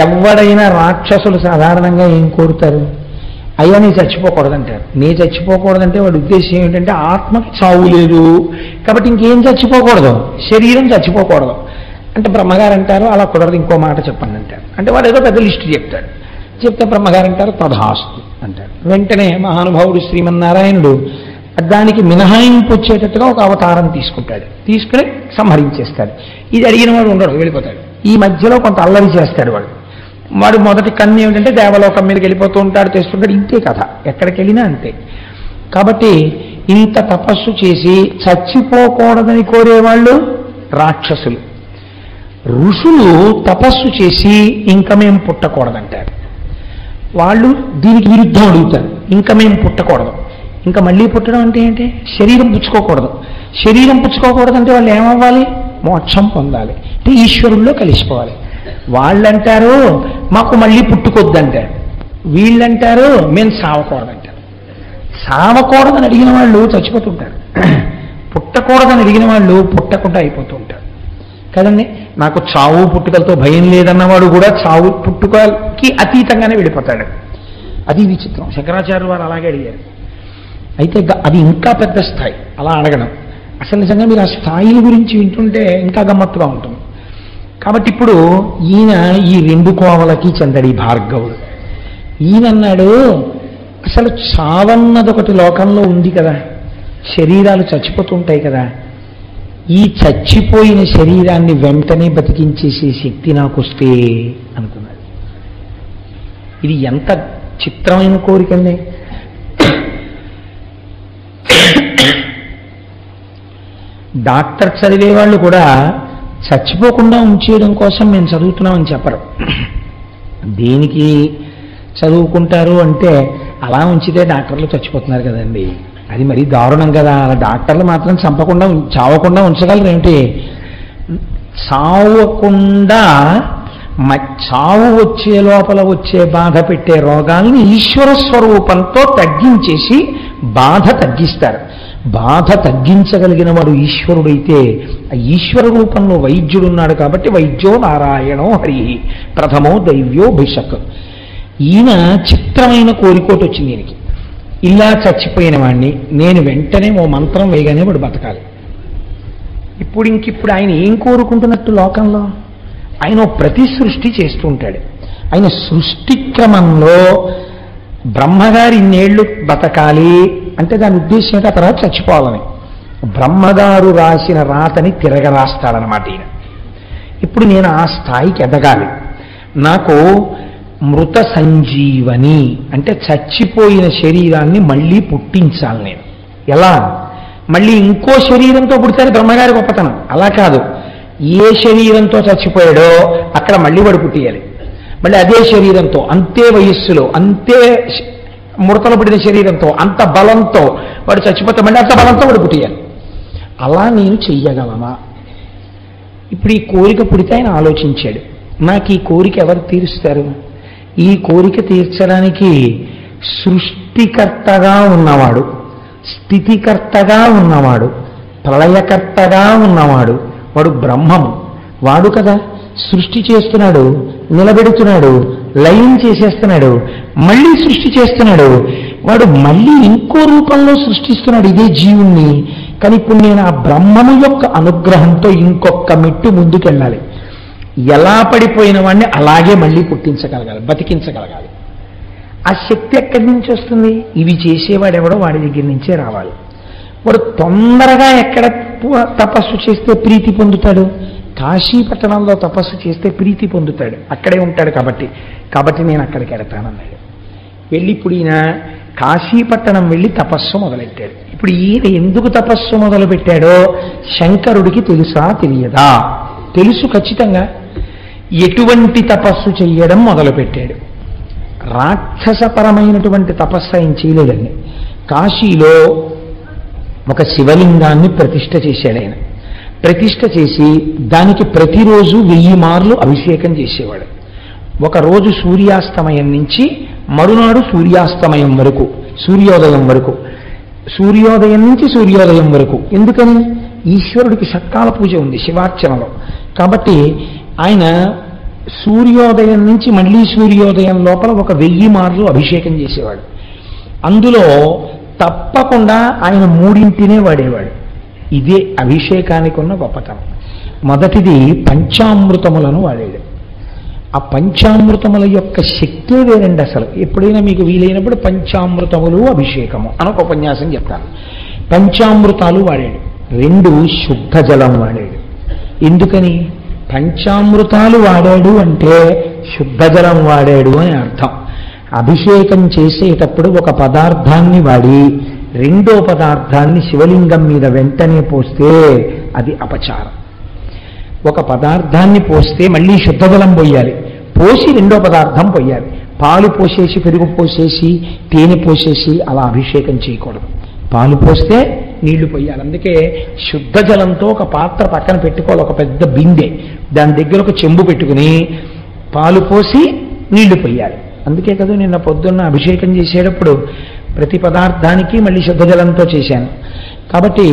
ఎవడైనా రాక్షసులు సాధారణంగా ఏం కోరుతారు? అయ్యా నీ చచ్చిపోకూడదంటారు. నీ చచ్చిపోకూడదంటే వాడి ఉద్దేశం ఏమిటంటే ఆత్మకి చావు లేదు కాబట్టి ఇంకేం చచ్చిపోకూడదు, శరీరం చచ్చిపోకూడదు అంటే బ్రహ్మగారు అంటారు అలా కుదరదు, ఇంకో మాట చెప్పండి అంటారు. అంటే వాడు ఏదో పెద్ద లిస్టు చెప్తాడు. చెప్తే బ్రహ్మగారు అంటారు తథాస్తు అంటారు. వెంటనే మహానుభావుడు శ్రీమన్నారాయణుడు దానికి మినహాయింపు వచ్చేటట్టుగా ఒక అవతారం తీసుకుంటాడు. తీసుకుని సంహరించేస్తాడు. ఇది అడిగిన వాడు ఉండడు, వెళ్ళిపోతాడు. ఈ మధ్యలో కొంత అల్లరి చేస్తాడు వాడు మొదటి కన్ను ఏమిటంటే దేవలోకం మీదకి వెళ్ళిపోతూ ఉంటాడు, తెస్తుంటాడు. ఇంతే కథ, ఎక్కడికి వెళ్ళినా అంతే. కాబట్టి ఇంత తపస్సు చేసి చచ్చిపోకూడదని కోరేవాళ్ళు రాక్షసులు. ఋషులు తపస్సు చేసి ఇంకా మేము పుట్టకూడదంటారు. వాళ్ళు దీనికి విరుద్ధం అడుగుతారు, ఇంకా మేము పుట్టకూడదు. ఇంకా మళ్ళీ పుట్టడం అంటే ఏంటి? శరీరం పుచ్చుకోకూడదు. శరీరం పుచ్చుకోకూడదంటే వాళ్ళు ఏమవ్వాలి? మోక్షం పొందాలి, అంటే ఈశ్వరుల్లో కలిసిపోవాలి. వాళ్ళంటారు మాకు మళ్ళీ పుట్టుకొద్దంటారు. వీళ్ళంటారు మేము సావకూడదంటారు. సావకూడదని అడిగిన వాళ్ళు చచ్చిపోతుంటారు, పుట్టకూడదని అడిగిన వాళ్ళు పుట్టకుండా అయిపోతూ ఉంటారు కదండి. నాకు చావు పుట్టుకలతో భయం లేదన్నవాడు కూడా చావు పుట్టుకకి అతీతంగానే వెళ్ళిపోతాడు. అది విచిత్రం. శంకరాచార్య వారు అలాగే అడిగారు. అయితే అది ఇంకా పెద్ద స్థాయి అలా అడగడం. అసలు నిజంగా మీరు ఆ స్థాయిల గురించి వింటుంటే ఇంకా గమ్మత్తుగా ఉంటుంది. కాబట్టి ఇప్పుడు ఈయన ఈ రెండు కోవలకి చెందడి భార్గవుడు. ఈయనన్నాడు అసలు చావన్నది ఒకటి లోకంలో ఉంది కదా, శరీరాలు చచ్చిపోతుంటాయి కదా, ఈ చచ్చిపోయిన శరీరాన్ని వెంటనే బతికించేసే శక్తి నాకు వస్తే అనుకున్నాడు. ఇది ఎంత చిత్రమైన కోరికండి. డాక్టర్ చదివే వాళ్ళు కూడా చచ్చిపోకుండా ఉంచేయడం కోసం మేము చదువుతున్నామని చెప్పరు. దేనికి చదువుకుంటారు అంటే అలా ఉంచితే డాక్టర్లు చచ్చిపోతున్నారు కదండి, అది మరీ దారుణం కదా. అలా డాక్టర్లు మాత్రం చంపకుండా చావకుండా ఉంచగలరు ఏమిటి? చావకుండా చావు వచ్చే లోపల వచ్చే బాధ పెట్టే రోగాల్ని ఈశ్వర స్వరూపంతో తగ్గించేసి బాధ తగ్గిస్తారు. బాధ తగ్గించగలిగిన వాడు ఈశ్వరుడైతే ఆ ఈశ్వర రూపంలో వైద్యుడున్నాడు కాబట్టి వైద్యో నారాయణో హరి ప్రథమో దైవ్యో భిషక్. ఈయన చిత్రమైన కోరికోటి వచ్చింది ఈయనకి. ఇలా చచ్చిపోయిన వాడిని నేను వెంటనే ఓ మంత్రం వేయగానే వాడు బతకాలి. ఇప్పుడు ఆయన ఏం కోరుకుంటున్నట్టు లోకంలో? ఆయన ప్రతి సృష్టి చేస్తూ ఉంటాడు. ఆయన సృష్టి క్రమంలో బ్రహ్మగారి ఇన్నేళ్లు బతకాలి అంటే దాని ఉద్దేశం ఏంటి? ఆ తర్వాత చచ్చిపోవాలని బ్రహ్మగారు రాసిన రాతని తిరగరాస్తాడనమాట ఈయన. ఇప్పుడు నేను ఆ స్థాయికి ఎదగాలి. నాకు మృత సంజీవని అంటే చచ్చిపోయిన శరీరాన్ని మళ్ళీ పుట్టించాలి నేను. ఎలా? మళ్ళీ ఇంకో శరీరంతో పుడితే బ్రహ్మగారి గొప్పతనం. అలా కాదు, ఏ శరీరంతో చచ్చిపోయాడో అక్కడ మళ్ళీ వాడు పుట్టియాలి. మళ్ళీ అదే శరీరంతో, అంతే వయస్సులో, అంతే ముడతలు పడిన శరీరంతో, అంత బలంతో వాడు చచ్చిపోతే మళ్ళీ అంత బలంతో వాడు పుట్టియాలి. అలా నేను చెయ్యగలమా? ఇప్పుడు ఈ కోరిక పుడితే ఆయన ఆలోచించాడు, నాకు ఈ కోరిక ఎవరు తీరుస్తారు? ఈ కోరిక తీర్చడానికి సృష్టికర్తగా ఉన్నవాడు, స్థితికర్తగా ఉన్నవాడు, ప్రళయకర్తగా ఉన్నవాడు వాడు బ్రహ్మము. వాడు కదా సృష్టి చేస్తున్నాడు, నిలబెడుతున్నాడు, లయం చేసేస్తున్నాడు, మళ్ళీ సృష్టి చేస్తున్నాడు. వాడు మళ్ళీ ఇంకో రూపంలో సృష్టిస్తున్నాడు ఇదే జీవుణ్ణి. కానీ ఇప్పుడు నేను ఆ బ్రహ్మము యొక్క అనుగ్రహంతో ఇంకొక మెట్టు ముందుకెళ్ళాలి. ఎలా పడిపోయిన వాడిని అలాగే మళ్ళీ పుట్టించగలగాలి, బతికించగలగాలి. ఆ శక్తి ఎక్కడి నుంచి వస్తుంది? ఇవి చేసేవాడెవడో వాడి దగ్గర నుంచే రావాలి. వాడు తొందరగా ఎక్కడ తపస్సు చేస్తే ప్రీతి పొందుతాడు? కాశీపట్టణంలో తపస్సు చేస్తే ప్రీతి పొందుతాడు, అక్కడే ఉంటాడు కాబట్టి నేను అక్కడికి వెడతానన్నాడు. వెళ్ళి ఇప్పుడు ఈయన కాశీపట్టణం వెళ్ళి తపస్సు మొదలెట్టాడు. ఇప్పుడు ఈయన ఎందుకు తపస్సు మొదలుపెట్టాడో శంకరుడికి తెలుసా తెలియదా? తెలుసు ఖచ్చితంగా. ఎటువంటి తపస్సు చెయ్యడం మొదలుపెట్టాడు? రాక్షసపరమైనటువంటి తపస్సు ఆయన చేయలేదండి. కాశీలో ఒక శివలింగాన్ని ప్రతిష్ఠ చేశాడు ఆయన. ప్రతిష్ఠ చేసి దానికి ప్రతిరోజు 1000 మార్లు అభిషేకం చేసేవాడు. ఒకరోజు సూర్యాస్తమయం నుంచి మరునాడు సూర్యాస్తమయం వరకు, సూర్యోదయం వరకు, సూర్యోదయం నుంచి సూర్యోదయం వరకు. ఎందుకని? ఈశ్వరుడికి సత్కాల పూజ ఉంది శివార్చనలో. కాబట్టి ఆయన సూర్యోదయం నుంచి మళ్ళీ సూర్యోదయం లోపల 1000 మార్లు అభిషేకం చేసేవాడు. అందులో తప్పకుండా ఆయన 3 వాడేవాడు. ఇదే అభిషేకానికి ఉన్న గొప్పతనం. మొదటిది పంచామృతములను వాడాడు. ఆ పంచామృతముల యొక్క శక్తే వేరండి. అసలు ఎప్పుడైనా మీకు వీలైనప్పుడు పంచామృతములు అభిషేకము అని ఒక ఉపన్యాసం చెప్తాను. పంచామృతాలు వాడాడు. 2 శుద్ధ జలం వాడాడు. ఎందుకని? పంచామృతాలు వాడాడు అంటే శుద్ధ జలం వాడాడు అని అర్థం. అభిషేకం చేసేటప్పుడు ఒక పదార్థాన్ని వాడి రెండో పదార్థాన్ని శివలింగం మీద వెంటనే పోస్తే అది అపచారం. ఒక పదార్థాన్ని పోస్తే మళ్ళీ శుద్ధ జలం పోయాలి, పోసి రెండో పదార్థం పోయాలి. పాలు పోసేసి పెరుగు పోసేసి తేనె పోసేసి అలా అభిషేకం చేయకూడదు. పాలు పోస్తే నీళ్లు పోయాలి. అందుకే శుద్ధ జలంతో ఒక పాత్ర పక్కన పెట్టుకోవాలి, ఒక పెద్ద బిందె, దాని దగ్గర ఒక చెంబు పెట్టుకుని పాలు పోసి నీళ్లు పోయాలి. అందుకే కదా నిన్న పొద్దున్న అభిషేకం చేసేటప్పుడు ప్రతి పదార్థానికి మళ్ళీ శుద్ధ జలంతో చేశాను. కాబట్టి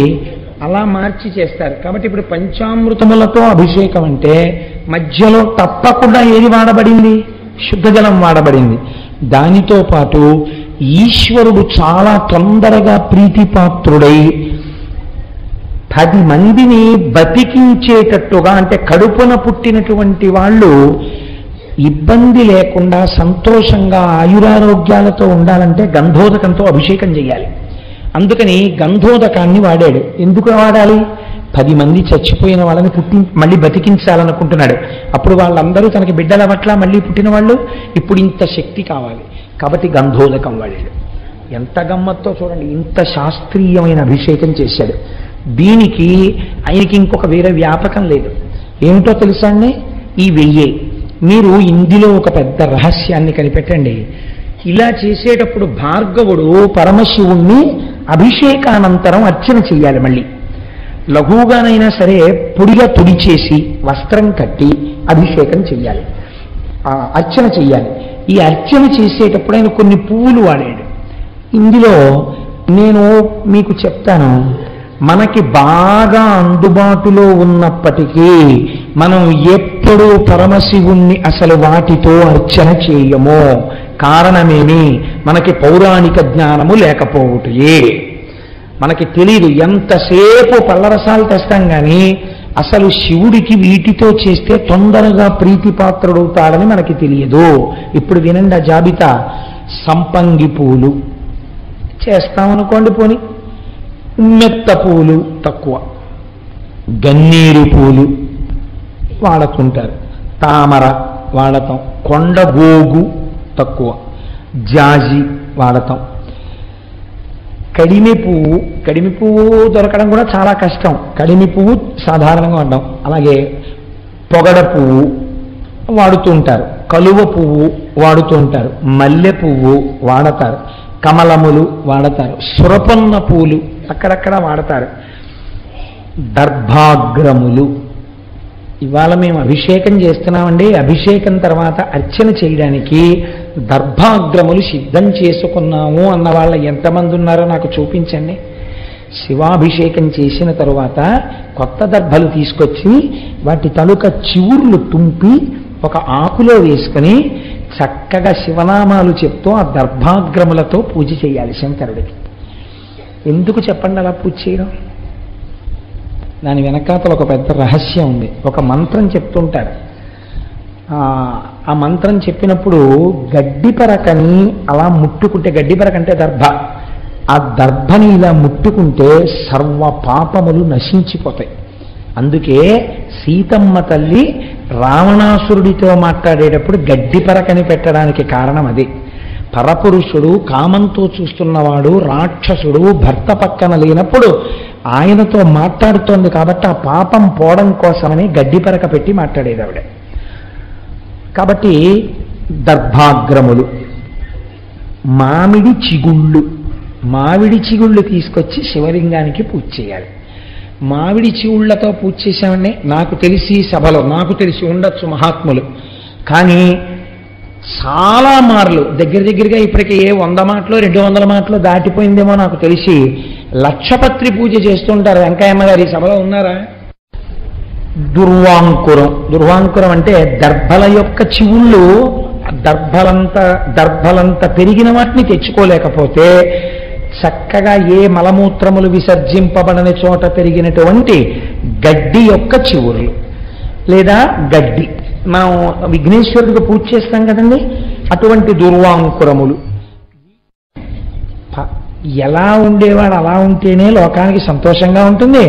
అలా మార్చి చేస్తారు. కాబట్టి ఇప్పుడు పంచామృతములతో అభిషేకం అంటే మధ్యలో తప్పకుండా ఏది వాడబడింది? శుద్ధ జలం వాడబడింది. దానితో పాటు ఈశ్వరుడు చాలా తొందరగా ప్రీతిపాత్రుడై 10 మందిని బతికించేటట్టుగా, అంటే కడుపున పుట్టినటువంటి వాళ్ళు ఇబ్బంది లేకుండా సంతోషంగా ఆయురారోగ్యాలతో ఉండాలంటే గంధోదకంతో అభిషేకం చేయాలి. అందుకని గంధోదకాన్ని వాడాడు. ఎందుకు వాడాలి? 10 మంది చచ్చిపోయిన వాళ్ళని మళ్ళీ బతికించాలనుకుంటున్నాడు. అప్పుడు వాళ్ళందరూ తనకి బిడ్డల పట్ల మళ్ళీ పుట్టిన వాళ్ళు, ఇప్పుడు ఇంత శక్తి కావాలి కాబట్టి గంధోదకం వాడాడు. ఎంత గమ్మత్తో చూడండి, ఇంత శాస్త్రీయమైన అభిషేకం చేశాడు. దీనికి ఆయనకి ఇంకొక వేరే వ్యాపకం లేదు. ఏమిటో తెలుసా అండి? ఈ 1000. మీరు ఇందులో ఒక పెద్ద రహస్యాన్ని కనిపెట్టండి. ఇలా చేసేటప్పుడు భార్గవుడు పరమశివుణ్ణి అభిషేకానంతరం అర్చన చెయ్యాలి. మళ్ళీ లఘువుగానైనా సరే పొడిగా తుడిచేసి వస్త్రం కట్టి అభిషేకం చెయ్యాలి, అర్చన చెయ్యాలి. ఈ అర్చన చేసేటప్పుడు ఆయన కొన్ని పువ్వులు వాడాడు. ఇందులో నేను మీకు చెప్తాను, మనకి బాగా అందుబాటులో ఉన్నప్పటికీ మనం ఎప్పుడూ పరమశివుణ్ణి అసలు వాటితో అర్చన చేయమో. కారణమేమి? మనకి పౌరాణిక జ్ఞానము లేకపోవటయే. మనకి తెలియదు. ఎంతసేపు పళ్ళరసాలు తెస్తాం కానీ అసలు శివుడికి వీటితో చేస్తే తొందరగా ప్రీతిపాత్రుడవుతాడని మనకి తెలియదు. ఇప్పుడు వినండి ఆ జాబితా. సంపంగి పూలు చేస్తామనుకోండి, పోని మెత్త పూలు తక్కువ, గన్నేరు పూలు వాడుతుంటారు, తామర వాడతాం, కొండగోగు తక్కువ, జాజి వాడతాం, కడిమి పువ్వు దొరకడం కూడా చాలా కష్టం. కడిమి పువ్వు సాధారణంగా వాడడం. అలాగే పొగడ పువ్వు వాడుతూ ఉంటారు, కలువ పువ్వు వాడుతూ ఉంటారు, మల్లె పువ్వు వాడతారు, కమలములు వాడతారు, సురపన్న పూలు అక్కడక్కడ వాడతారు, దర్భాగ్రములు. ఇవాళ మేము అభిషేకం చేస్తున్నామండి. అభిషేకం తర్వాత అర్చన చేయడానికి దర్భాగ్రములు సిద్ధం చేసుకున్నాము అన్న వాళ్ళ ఎంతమంది ఉన్నారో నాకు చూపించండి. శివాభిషేకం చేసిన తరువాత కొత్త దర్భలు తీసుకొచ్చి వాటి తలుక చివుర్లు తుంపి ఒక ఆకులో వేసుకుని చక్కగా శివనామాలు చెప్తూ ఆ దర్భాగ్రములతో పూజ చేయాలి శంకరుడికి. ఎందుకు చెప్పండి అలా పూజ చేయడం? దాని వెనకాతల ఒక పెద్ద రహస్యం ఉంది. ఒక మంత్రం చెప్తుంటారు. ఆ మంత్రం చెప్పినప్పుడు గడ్డిపరకని అలా ముట్టుకుంటే, గడ్డిపరక అంటే దర్భ, ఆ దర్భని ఇలా ముట్టుకుంటే సర్వ పాపములు నశించిపోతాయి. అందుకే సీతమ్మ తల్లి రావణాసురుడితో మాట్లాడేటప్పుడు గడ్డిపరకని పెట్టడానికి కారణం అదే. పరపురుషుడు కామంతో చూస్తున్నవాడు, రాక్షసుడు భర్త పక్కన లేనప్పుడు ఆయనతో మాట్లాడుతోంది కాబట్టి ఆ పాపం పోవడం కోసమని గడ్డిపరక పెట్టి మాట్లాడేది ఆవిడ. కాబట్టి దర్భాగ్రములు, మామిడి చిగుళ్ళు తీసుకొచ్చి శివలింగానికి పూజ చేయాలి. మామిడి చిగుళ్లతో పూజ చేశామండి. నాకు తెలిసి సభలో నాకు తెలిసి ఉండొచ్చు మహాత్ములు, కానీ చాలా మార్లు దగ్గరగా ఇప్పటికీ 100 మాటలు 200 మాటలు దాటిపోయిందేమో నాకు తెలిసి లక్షపత్రి పూజ చేస్తుంటారు. వెంకయ్యమ్మ గారు ఈ సభలో ఉన్నారా? దుర్వాంకురం. దుర్వాంకురం అంటే దర్భల యొక్క చివుళ్ళు దర్భలంత పెరిగిన వాటిని తెచ్చుకోలేకపోతే చక్కగా ఏ మలమూత్రములు విసర్జింపబడని చోట పెరిగినటువంటి గడ్డి యొక్క చివుర్లు లేదా గడ్డి, మనం విఘ్నేశ్వరుడికి పూజ చేస్తాం కదండి, అటువంటి దుర్వాంకురములు. ఎలా ఉండేవాడు అలా ఉంటేనే లోకానికి సంతోషంగా ఉంటుంది.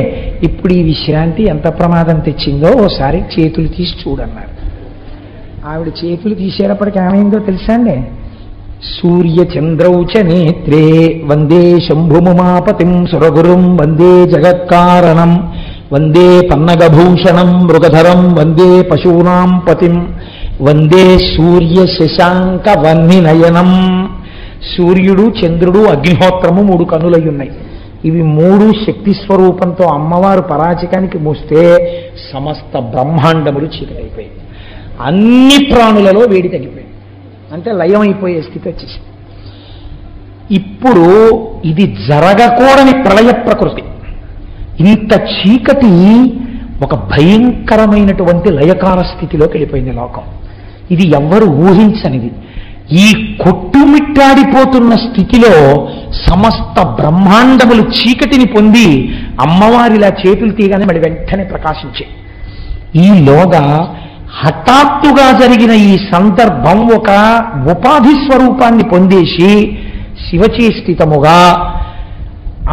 ఇప్పుడు ఈ విశ్రాంతి ఎంత ప్రమాదం తెచ్చిందో ఓసారి చేతులు తీసి చూడన్నారు. ఆవిడ చేతులు తీసేటప్పటికి ఏమైందో తెలుసా అండి? సూర్య చంద్రౌచ నేత్రే వందే శంభుముమాపతిం సురగురుం వందే జగత్కారణం వందే పన్నగభూషణం మృగధరం వందే పశూనాం పతిం వందే సూర్య శశాంక వన్నినయనం. సూర్యుడు, చంద్రుడు, అగ్నిహోత్రము 3 కన్నులై ఉన్నాయి. ఇవి 3 శక్తి స్వరూపంతో అమ్మవారు పరాచికానికి మోస్తే సమస్త బ్రహ్మాండములు చీకటైపోయాయి. అన్ని ప్రాణులలో వేడి తగ్గిపోయింది, అంటే లయమైపోయే స్థితి వచ్చేసింది. ఇప్పుడు ఇది జరగకూడని ప్రళయ ప్రకృతి. ఇంత చీకటి ఒక భయంకరమైనటువంటి లయకార స్థితిలోకి వెళ్ళిపోయింది లోకం. ఇది ఎవ్వరు ఊహించనిది. ఈ కొట్టుమిట్టాడిపోతున్న స్థితిలో సమస్త బ్రహ్మాండములు చీకటిని పొంది అమ్మవారిలా చేతులు తీయగానే మళ్ళీ వెంటనే ప్రకాశించే. ఈలోగా హఠాత్తుగా జరిగిన ఈ సందర్భం ఒక ఉపాధి స్వరూపాన్ని పొందేసి శివచేష్టితముగా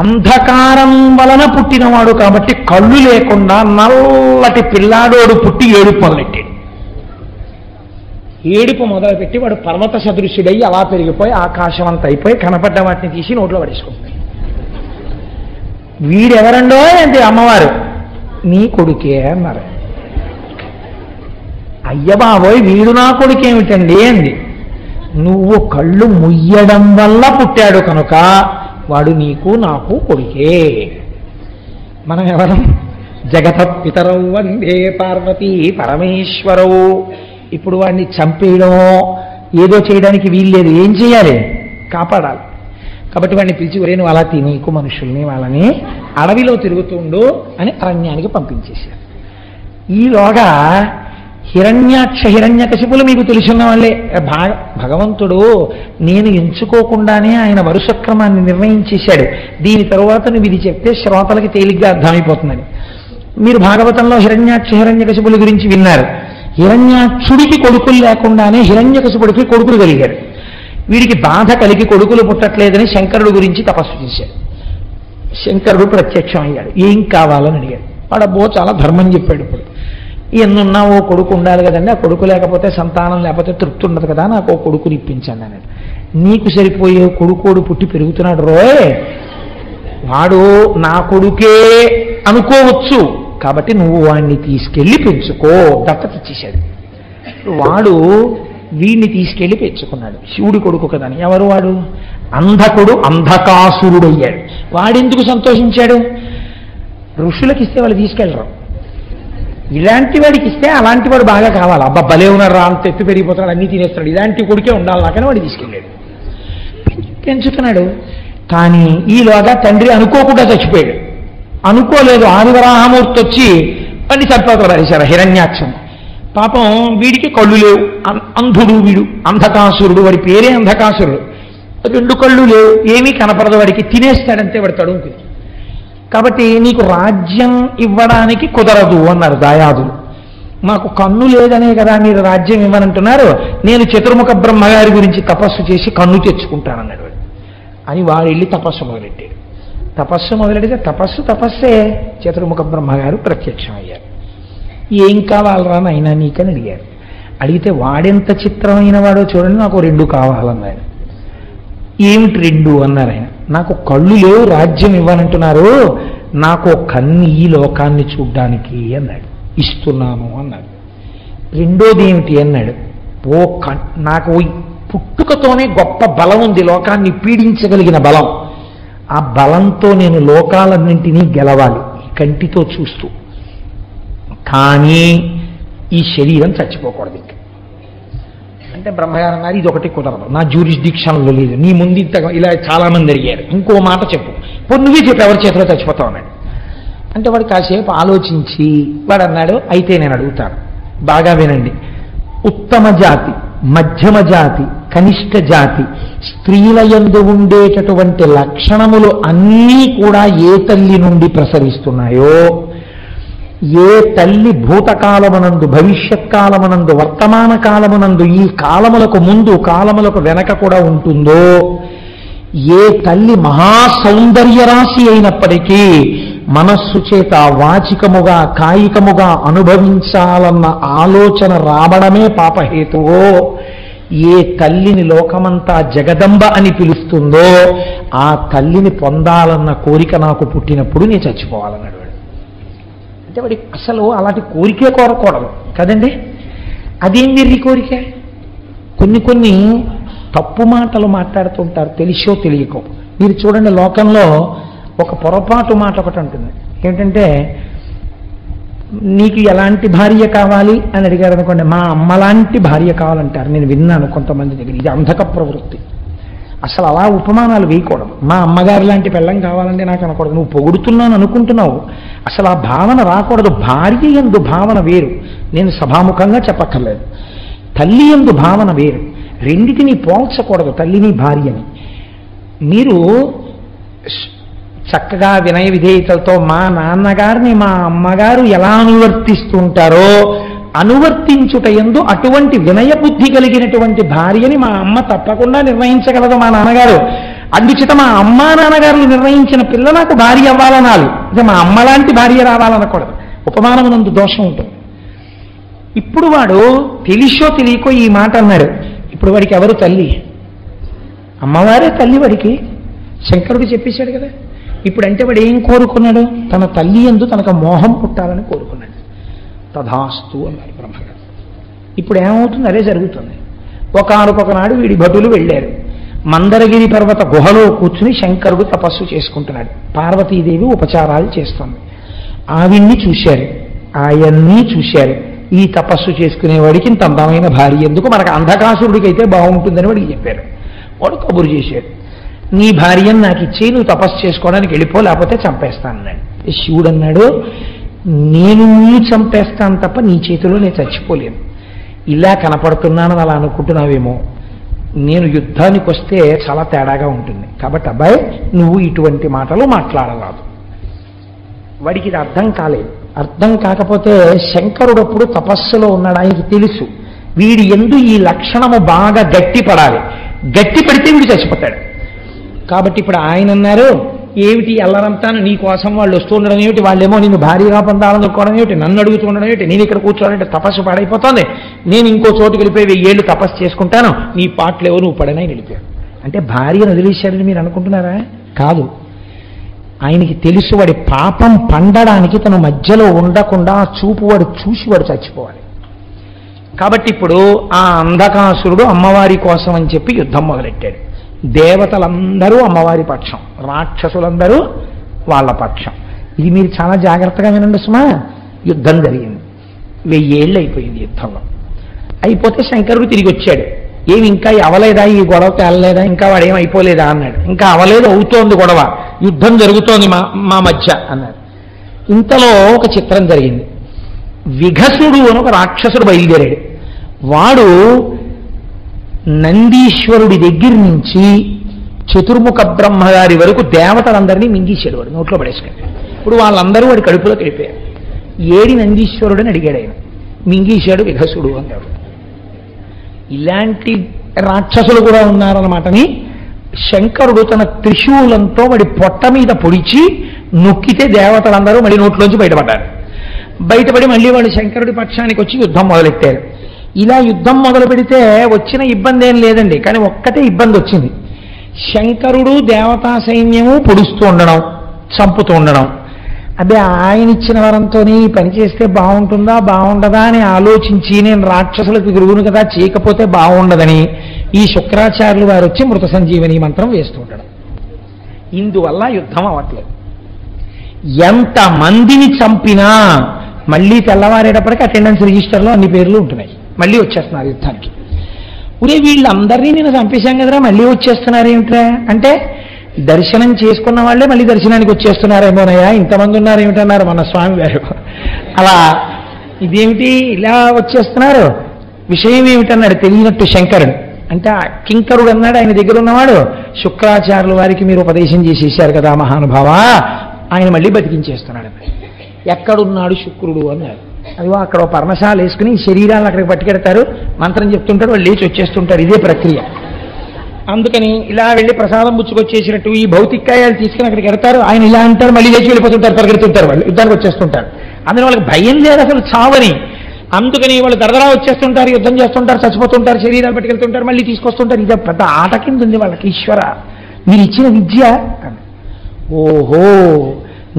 అంధకారం వలన పుట్టినవాడు కాబట్టి కళ్ళు లేకుండా నల్లటి పిల్లాడోడు పుట్టి ఏడుపు మొదలెట్టాడు. ఏడుపు మొదలుపెట్టి వాడు పర్వత సదృశ్యుడయ్యి అలా పెరిగిపోయి ఆకాశం అంత అయిపోయి కనపడ్డ వాటిని తీసి నోట్లో పడేసుకుంటాడు. వీడెవరండో అంటే అమ్మవారు, నీ కొడుకే అన్నారు. అయ్య బాబోయ్ వీడు నా కొడుకేమిటండి అంది. నువ్వు కళ్ళు ముయ్యడం వల్ల పుట్టాడు కనుక వాడు నీకు నాకు కొడుకే. మనం ఎవరం? జగత పితరౌ వందే పార్వతీ పరమేశ్వరవు. ఇప్పుడు వాడిని చంపేయడం ఏదో చేయడానికి వీల్లేదు. ఏం చేయాలి? కాపాడాలి. కాబట్టి వాడిని పిలిచి ఒరే నువ్వు అలా తినీకు మనుషుల్ని వాళ్ళని అడవిలో తిరుగుతుండు అని అరణ్యానికి పంపించేశారు. ఈలోగా హిరణ్యకశిపులు మీకు తెలుసున్న వాళ్ళే. భగవంతుడు నేను ఎంచుకోకుండానే ఆయన వరుసక్రమాన్ని నిర్ణయించేశాడు. దీని తరువాత నువ్వు ఇది చెప్తే శ్రోతలకి తేలిగ్గా అర్థమైపోతుందని. మీరు భాగవతంలో హిరణ్యకశిపుల గురించి విన్నారు. హిరణ్యాక్షుడికి కొడుకులు లేకుండానే హిరణ్యకశిపుడికి కొడుకులు కలిగారు. వీడికి బాధ కలిగి కొడుకులు పుట్టట్లేదని శంకరుడు గురించి తపస్సు చేశాడు. శంకరుడు ప్రత్యక్షం అయ్యాడు. ఏం కావాలని అడిగాడు. వాడబ్బో చాలా ధర్మం చెప్పాడు. ఇప్పుడు ఎన్నున్నా ఓ కొడుకు ఉండాలి కదండి, ఆ కొడుకు లేకపోతే సంతానం లేకపోతే తృప్తి ఉండదు కదా, నాకు ఓ కొడుకుని ఇప్పించండి అన్నాడు. నీకు సరిపోయే కొడుకోడు పుట్టి పెరుగుతున్నాడు రోయ్, వాడు నా కొడుకే అనుకోవచ్చు కాబట్టి నువ్వు వాడిని తీసుకెళ్ళి పెంచుకో. దత్తత ఇచ్చేశాడు. వాడు వీడిని తీసుకెళ్ళి పెంచుకున్నాడు. శివుడి కొడుకు కదా అని. ఎవరు వాడు? అంధకుడు, అంధకాసురుడు అయ్యాడు. వాడెందుకు సంతోషించాడు? ఋషులకు ఇస్తే వాళ్ళు తీసుకెళ్ళరు. ఇలాంటి వాడికి ఇస్తే అలాంటి వాడు బాగా కావాలి. అబ్బా భలే ఉన్నారు రా, అంత ఎత్తు పెరిగిపోతున్నాడు, అన్నీ తినేస్తున్నాడు, ఇలాంటి కొడుకే ఉండాలి నాకని వాడు తీసుకెళ్ళాడు. పెంచుతున్నాడు. కానీ ఈలోగా తండ్రి అనుకోకుండా చచ్చిపోయాడు. అనుకోలేదు, ఆదివరాహమూర్తి వచ్చి వాడిని చంపేశారు హిరణ్యాక్షం. పాపం వీడికి కళ్ళు లేవు, అంధుడు వీడు, అంధకాసురుడు. వాడి పేరే అంధకాసురుడు. 2 కళ్ళు లేవు, ఏమీ కనపడదు వాడికి, తినేస్తాడంతే వాడు తడుముకుని. కాబట్టి నీకు రాజ్యం ఇవ్వడానికి కుదరదు అన్నారు దాయాదులు. మాకు కన్ను లేదనే కదా మీరు రాజ్యం ఇవ్వనంటున్నారు, నేను చతుర్ముఖ బ్రహ్మగారి గురించి తపస్సు చేసి కన్ను తెచ్చుకుంటానన్నాడు వాడు. అని వాడు వెళ్ళి తపస్సు మొదలెట్టాడు. తపస్సు మొదలెడితే తపస్సే. చతుర్ముఖ బ్రహ్మగారు ప్రత్యక్షం అయ్యారు. ఏం కావాలరా నాయనా నీకని అడిగారు. అడిగితే వాడెంత చిత్రమైన వాడో చూడండి, నాకు 2 కావాలన్నాడు. ఏమిటి 2 అన్నారు ఆయన. నాకు కళ్ళు లేవు, రాజ్యం ఇవ్వనంటున్నారు, నాకు కన్ను ఈ లోకాన్ని చూడ్డానికి అన్నాడు. ఇస్తున్నాను అన్నాడు. రెండోది ఏమిటి అన్నాడు. నాకు పుట్టుకతోనే గొప్ప బలం ఉంది, లోకాన్ని పీడించగలిగిన బలం. ఆ బలంతో నేను లోకాలన్నింటినీ గెలవాలి ఈ కంటితో చూస్తూ. కానీ ఈ శరీరం చచ్చిపోకూడదు. ఇంకా అంటే బ్రహ్మగారు అన్నారు ఇది కుదరదు, నా జ్యూరిస్డిక్షన్లో లేదు, నీ ముందు ఇలా చాలా మంది అడిగారు, ఇంకో మాట చెప్పు, నువ్వే చెప్పు ఎవరి చేతిలో చచ్చిపోతావు అన్నాడు. అంటే వాడు కాసేపు ఆలోచించి వాడు అన్నాడు, అయితే నేను అడుగుతాను, బాగా వినండి. ఉత్తమ జాతి, మధ్యమ జాతి, కనిష్ట జాతి స్త్రీల యందు ఉండేటటువంటి లక్షణములు అన్నీ కూడా ఏ తల్లి నుండి ప్రసరిస్తున్నాయో, ఏ తల్లి భూతకాలమునందు, భవిష్యత్ కాలమునందు, వర్తమాన కాలమునందు, ఈ కాలములకు ముందు కాలములకు వెనక కూడా ఉంటుందో, ఏ తల్లి మహాసౌందర్యరాశి అయినప్పటికీ మనస్సు చేత వాచికముగా కాయికముగా అనుభవించాలన్న ఆలోచన రావడమే పాపహేతువో, ఏ తల్లిని లోకమంతా జగదంబ అని పిలుస్తుందో ఆ తల్లిని పొందాలన్న కోరిక నాకు పుట్టినప్పుడు నేను చచ్చిపోవాలన్నాడు వాడు. అంటే వాడి అసలు అలాంటి కోరికే కోరకూడదు కదండి. అదేం వెర్రి కోరిక. కొన్ని తప్పు మాటలు మాట్లాడుతుంటారు, తెలిసో తెలియకో. మీరు చూడండి, లోకంలో ఒక పొరపాటు మాట ఒకటి ఉంటుంది. ఏమిటంటే, నీకు ఎలాంటి భార్య కావాలి అని అడిగారు అనుకోండి, మా అమ్మలాంటి భార్య కావాలంటారు. నేను విన్నాను కొంతమంది దగ్గర. ఇది అంధక ప్రవృత్తి. అసలు అలా ఉపమానాలు వేయకూడదు. మా అమ్మగారి లాంటి పెళ్ళం కావాలంటే నాకు అనకూడదు. నువ్వు పొగుడుతున్నాను అనుకుంటున్నావు, అసలు ఆ భావన రాకూడదు. భార్య యందు భావన వేరు. నేను సభాముఖంగా చెప్పక్కర్లేదు. తల్లి యందు భావన వేరు. రెండిటిని పోల్చకూడదు, తల్లిని భార్యని. మీరు చక్కగా వినయ విధేయతలతో మా నాన్నగారిని మా అమ్మగారు ఎలా అనువర్తిస్తుంటారో అనువర్తించుట యందు అటువంటి వినయ బుద్ధి కలిగినటువంటి భార్యని మా అమ్మ తప్పకుండా నిర్ణయించగలదు మా నాన్నగారు. అందుచేత మా అమ్మా నాన్నగారులు నిర్ణయించిన పిల్ల నాకు భార్య అవ్వాలనాలి. అంటే మా అమ్మలాంటి భార్య రావాలనకూడదు. ఉపమానమునందు దోషం ఉంటుంది. ఇప్పుడు వాడు తెలిసో తెలియకో ఈ మాట అన్నాడు. ఇప్పుడు వాడికి ఎవరు తల్లి? అమ్మవారే తల్లి వాడికి. శంకరుడు చెప్పేశాడు కదా. ఇప్పుడంటే వాడు ఏం కోరుకున్నాడు? తన తల్లి యందు తనకు మోహం పుట్టాలని కోరుకున్నాడు. తథాస్తు అన్నారు బ్రహ్మగారు. ఇప్పుడు ఏమవుతుంది? అదే జరుగుతుంది. ఒకనొకనాడు వీడి భటులు వెళ్ళారు. మందరగిరి పర్వత గుహలో కూర్చుని శంకరుడు తపస్సు చేసుకుంటున్నాడు. పార్వతీదేవి ఉపచారాలు చేస్తుంది. ఆవిడ్ని చూశారు, ఆయన్ని చూశారు. ఈ తపస్సు చేసుకునేవాడికి ఇంత అందమైన భార్య ఎందుకు, మనకు అంధకాసురుడికి అయితే బాగుంటుందని వాడికి చెప్పారు. వాడు కబురు చేశాడు, నీ భార్యను నాకు ఇచ్చి నువ్వు తపస్సు చేసుకోవడానికి వెళ్ళిపో, లేకపోతే చంపేస్తానన్నాడు. శివుడు అన్నాడు, నేను నీ చంపేస్తాను తప్ప నీ చేతిలో నేను చచ్చిపోలేను. ఇలా కనపడుతున్నానని అలా అనుకుంటున్నావేమో, నేను యుద్ధానికి వస్తే చాలా తేడాగా ఉంటుంది. కాబట్టి అబ్బాయి నువ్వు ఇటువంటి మాటలు మాట్లాడరాదు. వాడికి ఇది అర్థం కాలేదు. అర్థం కాకపోతే శంకరుడప్పుడు తపస్సులో ఉన్నాడు. ఆయనకి తెలుసు వీడి యందు ఈ లక్షణము బాగా గట్టిపడాలి. గట్టి పడితే వీడు చచ్చిపోతాడు. కాబట్టి ఇప్పుడు ఆయన అన్నారు, ఏమిటి అల్లరంతాను నీ కోసం వాళ్ళు వస్తూ ఉండడం ఏమిటి, వాళ్ళేమో నిన్ను భారీగా పొందాలనుకోవడం ఏమిటి, నన్ను అడుగుతుండడం ఏమిటి, నేను ఇక్కడ కూర్చోవాలంటే తపస్సు పాడైపోతుంది, నేను ఇంకో చోటుకి వెళ్ళిపోయి 1000 ఏళ్ళు తపస్సు చేసుకుంటాను, నీ పాటలేవో నువ్వు పడనని వెళ్ళిపోయాడు. అంటే భార్యను వదిలేశారని మీరు అనుకుంటున్నారా? కాదు. ఆయనకి తెలుసు వాడి పాపం పండడానికి తను మధ్యలో ఉండకుండా చూపు వాడు చూసి వాడు చచ్చిపోవాలి. కాబట్టి ఇప్పుడు ఆ అంధకాసురుడు అమ్మవారి కోసం అని చెప్పి యుద్ధం మొదలెట్టాడు. దేవతలందరూ అమ్మవారి పక్షం, రాక్షసులందరూ వాళ్ళ పక్షం. ఇది మీరు చాలా జాగ్రత్తగా వినండి సుమా. యుద్ధం జరిగింది. 1000 ఏళ్ళు అయిపోయింది యుద్ధంలో. అయిపోతే శంకరుడు తిరిగి వచ్చాడు. ఏమి ఇంకా అవలేదా, ఈ గొడవ తేలలేదా, ఇంకా వాడేం అయిపోలేదా అన్నాడు. ఇంకా అవలేదు, అవుతోంది గొడవ, యుద్ధం జరుగుతోంది మా మధ్య అన్నాడు. ఇంతలో ఒక చిత్రం జరిగింది. విఘసుడు అని ఒక రాక్షసుడు బయలుదేరాడు. వాడు నందీశ్వరుడి దగ్గర నుంచి చతుర్ముఖ బ్రహ్మగారి వరకు దేవతలందరినీ మింగేశాడు. వాడు నోట్లో పడేసుకుని. ఇప్పుడు వాళ్ళందరూ వాడి కడుపులో కలిపారు. ఏడి నందీశ్వరుడు అని అడిగాడు ఆయన. మింగేశాడు విఘసుడు అన్నాడు. ఇలాంటి రాక్షసులు కూడా ఉన్నారన్నమాటని శంకరుడు తన త్రిశూలంతో వాడి పొట్ట మీద పొడిచి నొక్కితే దేవతలందరూ మళ్ళీ నోట్లోంచి బయటపడ్డారు. బయటపడి మళ్ళీ వాళ్ళు శంకరుడి పక్షానికి వచ్చి యుద్ధం మొదలెట్టారు. ఇలా యుద్ధం మొదలు పెడితే వచ్చిన ఇబ్బంది ఏం లేదండి, కానీ ఒక్కటే ఇబ్బంది వచ్చింది. శంకరుడు దేవతా సైన్యము పొడుస్తూ ఉండడం, చంపుతూ ఉండడం. అదే ఆయన ఇచ్చిన వరంతో ఈ పని చేస్తే బాగుంటుందా బాగుండదా అని ఆలోచించి నేను రాక్షసులకు గురువును కదా చేయకపోతే బాగుండదని ఈ శుక్రాచార్యులు వారు వచ్చి మృత సంజీవని మంత్రం వేస్తూ ఉండడం. ఇందువల్ల యుద్ధం అవ్వట్లేదు. ఎంతమందిని చంపినా మళ్ళీ తెల్లవారేటప్పటికీ అటెండెన్స్ రిజిస్టర్లో అన్ని పేర్లు ఉంటున్నాయి. మళ్ళీ వచ్చేస్తున్నారు యుద్ధానికి. ఒరే వీళ్ళందరినీ నేను చంపేశాం కదరా, మళ్ళీ వచ్చేస్తున్నారు ఏమిట్రా అంటే దర్శనం చేసుకున్న వాళ్ళే మళ్ళీ దర్శనానికి వచ్చేస్తున్నారేమోనయ్యా, ఇంతమంది ఉన్నారు ఏమిటన్నారు మన స్వామి వారు. అలా ఇదేమిటి ఇలా వచ్చేస్తున్నారు, విషయం ఏమిటన్నాడు తెలియనట్టు శంకరుడు. అంటే ఆ కింకరుడు అన్నాడు ఆయన దగ్గర ఉన్నవాడు, శుక్రాచార్యుల వారికి మీరు ఉపదేశం చేసేసారు కదా మహానుభావ, ఆయన మళ్ళీ బతికించేస్తున్నాడు. ఎక్కడున్నాడు శుక్రుడు అన్నాడు. అదిగో అక్కడ పర్ణశాల వేసుకుని శరీరాలను అక్కడికి పట్టుకెడతారు, మంత్రం చెప్తుంటాడు, వాళ్ళు లేచి వచ్చేస్తుంటారు. ఇదే ప్రక్రియ. అందుకని ఇలా వెళ్ళి ప్రసాదం పుచ్చుకొచ్చేసినట్టు ఈ భౌతికాయాలు తీసుకుని అక్కడికి వెడతారు. ఆయన ఇలా అంటారు, మళ్ళీ లేచి వెళ్ళిపోతుంటారు, పరిగెడుతుంటారు, వాళ్ళు యుద్ధానికి వచ్చేస్తుంటారు. అందులో వాళ్ళకి భయం లేదు అసలు చావని. అందుకని వాళ్ళు దరదరా వచ్చేస్తుంటారు, యుద్ధం చేస్తుంటారు, చచ్చిపోతుంటారు, శరీరాలు పట్టుకెళ్తుంటారు, మళ్ళీ తీసుకొస్తుంటారు. ఇది పెద్ద ఆట కింద ఉంది వాళ్ళకి. ఈశ్వర మీరు ఇచ్చిన విద్య, ఓహో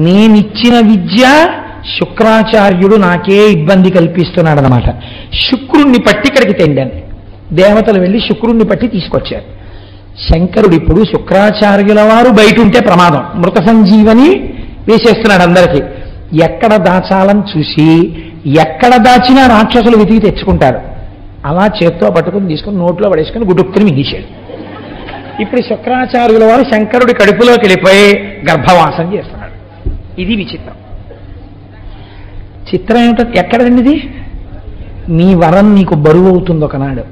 నేనిచ్చిన విద్య శుక్రాచార్యుడు నాకే ఇబ్బంది కల్పిస్తున్నాడు అన్నమాట. శుక్రుణ్ణి పట్టి ఇక్కడికి తెండాను. దేవతలు వెళ్ళి శుక్రుణ్ణి పట్టి తీసుకొచ్చారు. శంకరుడు ఇప్పుడు శుక్రాచార్యుల వారు బయట ఉంటే ప్రమాదం, మృత సంజీవని వేసేస్తున్నాడు అందరికీ. ఎక్కడ దాచాలని చూసి ఎక్కడ దాచినా రాక్షసులు వెతికి తెచ్చుకుంటారు. అలా చేత్తో పట్టుకుని తీసుకుని నోట్లో పడేసుకుని గుడుక్కుని మింగేశాడు. ఇప్పుడు శుక్రాచార్యుల వారు శంకరుడి కడుపులోకి వెళ్ళిపోయి గర్భవాసం చేస్తున్నాడు. ఇది విచిత్రం. చిత్రం ఏమిటో ఎక్కడండి? నీ వరం నీకు బరువు అవుతుంది ఒకనాడు,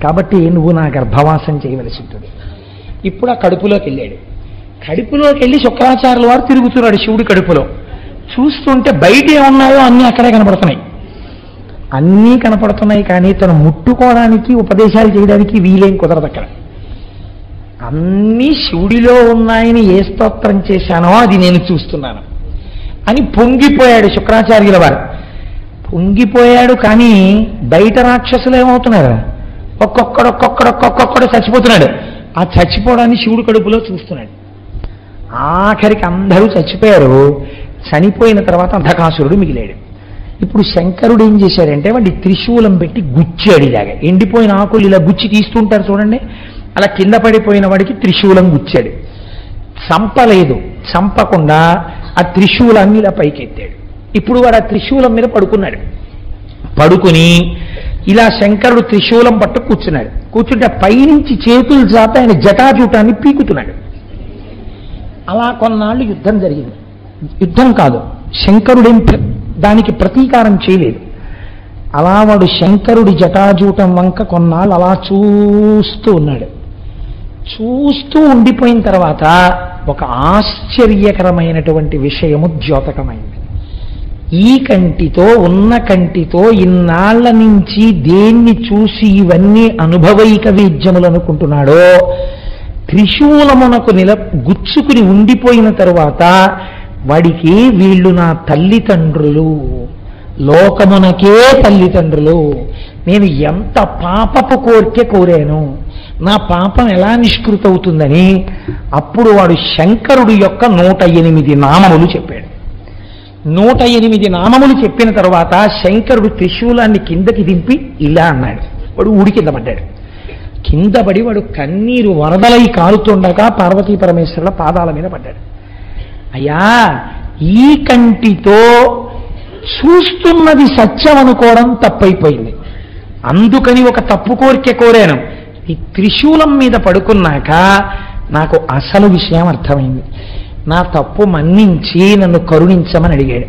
కాబట్టి నువ్వు నా గర్భవాసం చేయవలసి ఉంటుంది. ఇప్పుడు ఆ కడుపులోకి వెళ్ళాడు. కడుపులోకి వెళ్ళి శుక్రాచార్యుల వారు తిరుగుతున్నాడు శివుడి కడుపులో. చూస్తుంటే బయట ఏమున్నాయో అన్నీ అక్కడే కనపడుతున్నాయి. అన్నీ కనపడుతున్నాయి కానీ తను ముట్టుకోవడానికి ఉపదేశాలు చేయడానికి వీలేం కుదరదు. అక్కడ అన్నీ శివుడిలో ఉన్నాయని ఏ స్తోత్రం చేశానో అది నేను చూస్తున్నాను అని పొంగిపోయాడు శుక్రాచార్యుల వారు. పొంగిపోయాడు కానీ బయట రాక్షసులు ఏమవుతున్నారు, ఒక్కొక్కడు చచ్చిపోతున్నాడు. ఆ చచ్చిపోవడాన్ని శివుడు కడుపులో చూస్తున్నాడు. ఆఖరికి అందరూ చచ్చిపోయారు. చనిపోయిన తర్వాత అంధకాసురుడు మిగిలాడు. ఇప్పుడు శంకరుడు ఏం చేశాడంటే వాడి త్రిశూలం పెట్టి గుచ్చాడు. ఇలాగా ఎండిపోయిన ఆకులు ఇలా గుచ్చి తీస్తుంటారు చూడండి, అలా కింద పడిపోయిన వాడికి త్రిశూలం గుచ్చాడు. చంపలేదు, చంపకుండా ఆ త్రిశూలాన్ని ఇలా పైకెత్తాడు. ఇప్పుడు వాడు ఆ త్రిశూలం మీద పడుకున్నాడు. పడుకుని ఇలా శంకరుడు త్రిశూలం పట్టు కూర్చున్నాడు. కూర్చుంటే పైనుంచి చేతులు జాత ఆయన జటాజూటాన్ని పీకుతున్నాడు. అలా కొన్నాళ్ళు యుద్ధం జరిగింది. యుద్ధం కాదు, శంకరుడేం దానికి ప్రతీకారం చేయలేదు. అలా వాడు శంకరుడి జటాజూటం వంక కొన్నాళ్ళు అలా చూస్తూ ఉన్నాడు. చూస్తూ ఉండిపోయిన తర్వాత ఒక ఆశ్చర్యకరమైనటువంటి విషయము ద్యోతకమైంది. ఈ కంటితో ఉన్న కంటితో ఇన్నాళ్ల నుంచి దేన్ని చూసి ఇవన్నీ అనుభవైక వేద్యములు అనుకుంటున్నాడో త్రిశూలమునకు గుచ్చుకుని ఉండిపోయిన తరువాత వాడికి వీళ్ళు నా తల్లిదండ్రులు, లోకమునకే తల్లిదండ్రులు, నేను ఎంత పాపపు కోరిక కోరాను, నా పాపం ఎలా నిష్కృతవుతుందని అప్పుడు వాడు శంకరుడు యొక్క 108 నామములు చెప్పాడు. 108 నామములు చెప్పిన తర్వాత శంకరుడు త్రిశూలాన్ని కిందకి దింపి ఇలా అన్నాడు. వాడు ఊడి కింద పడ్డాడు. కింద పడి వాడు కన్నీరు వరదలై కారుతుండగా పార్వతీ పరమేశ్వరుల పాదాల మీద పడ్డాడు. అయ్యా, ఈ కంటితో చూస్తున్నది సత్యం అనుకోవడం తప్పైపోయింది. అందుకని ఒక తప్పు కోరిక కోరాను. ఈ త్రిశూలం మీద పడుకున్నాక నాకు అసలు విషయం అర్థమైంది. నా తప్పు మన్నించి నన్ను కరుణించమని అడిగాడు.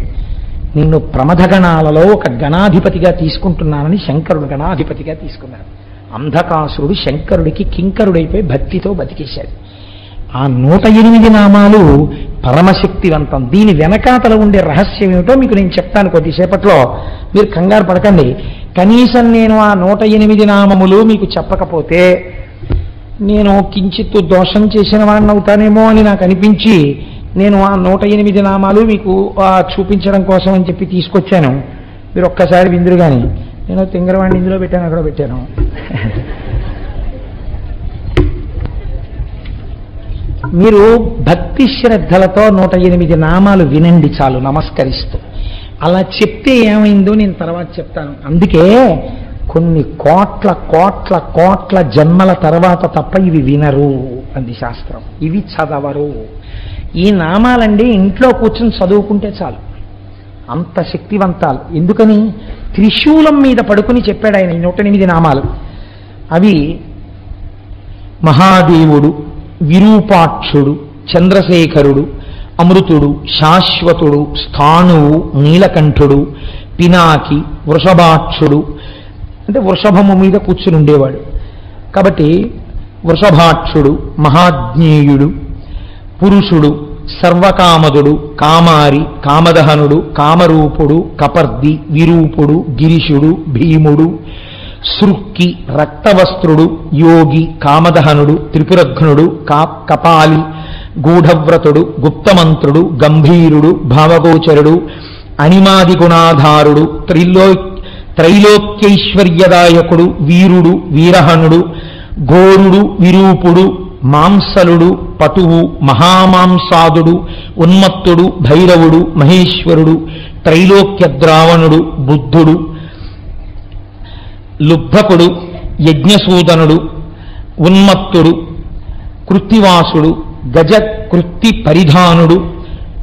నిన్ను ప్రమథగణాలలో ఒక గణాధిపతిగా తీసుకుంటున్నానని శంకరుడు గణాధిపతిగా తీసుకున్నాడు. అంధకాసురుడు శంకరుడికి కింకరుడైపోయి భక్తితో బతికేశాడు. ఆ 108 నామాలు పరమశక్తివంతం. దీని వెనకాతల ఉండే రహస్యం ఏమిటో మీకు నేను చెప్తాను కొద్దిసేపట్లో, మీరు కంగారు పడకండి. కనీసం నేను ఆ 108 నామములు మీకు చెప్పకపోతే నేను కించిత్తు దోషం చేసిన వాడిని అవుతానేమో అని నాకు అనిపించి నేను ఆ 108 నామాలు మీకు చూపించడం కోసం అని చెప్పి తీసుకొచ్చాను. మీరు ఒక్కసారి విందురు కానీ. నేను తింగరవాడిని ఇందులో పెట్టాను, అక్కడ పెట్టాను. మీరు భక్తి శ్రద్ధలతో 108 నామాలు వినండి చాలు, నమస్కరిస్తూ. అలా చెప్తే ఏమైందో నేను తర్వాత చెప్తాను. అందుకే కొన్ని కోట్ల కోట్ల కోట్ల జన్మల తర్వాత తప్ప ఇవి వినరు అంది శాస్త్రం. ఇవి చదవరు. ఈ నామాలండి ఇంట్లో కూర్చొని చదువుకుంటే చాలు, అంత శక్తివంతాలు. ఎందుకని? త్రిశూలం మీద పడుకుని చెప్పాడు ఆయన ఈ 108 నామాలు. అవి మహాదేవుడు, విరూపాక్షుడు, చంద్రశేఖరుడు, అమృతుడు, శాశ్వతుడు, స్థాణువు, నీలకంఠుడు, పినాకి, వృషభాక్షుడు, అంటే వృషభము మీద కూర్చుని ఉండేవాడు కాబట్టి వృషభాక్షుడు, మహాజ్ఞేయుడు, పురుషుడు, సర్వకామదుడు, కామారి, కామదహనుడు, కామరూపుడు, కపర్ది, విరూపుడు, గిరిశుడు, భీముడు, సృక్కి, రక్తవస్త్రుడు, యోగి, కామదహనుడు, త్రిపురఘ్నుడు, కపాలి, గూఢవ్రతుడు, గుప్తమంత్రుడు, గంభీరుడు, భావగోచరుడు, అణిమాది గుణాధారుడు, త్రైలోక్యైశ్వర్యదాయకుడు, వీరుడు, వీరహనుడు, ఘోరుడు, విరూపుడు, మాంసలుడు, పటువు, మహామాంసాదుడు, ఉన్మత్తుడు, భైరవుడు, మహేశ్వరుడు, త్రైలోక్యద్రావణుడు, బుద్ధుడు, లుబ్ధకుడు, యజ్ఞసూదనుడు, ఉన్మత్తుడు, కృత్తివాసుడు, గజకృత్తి పరిధానుడు,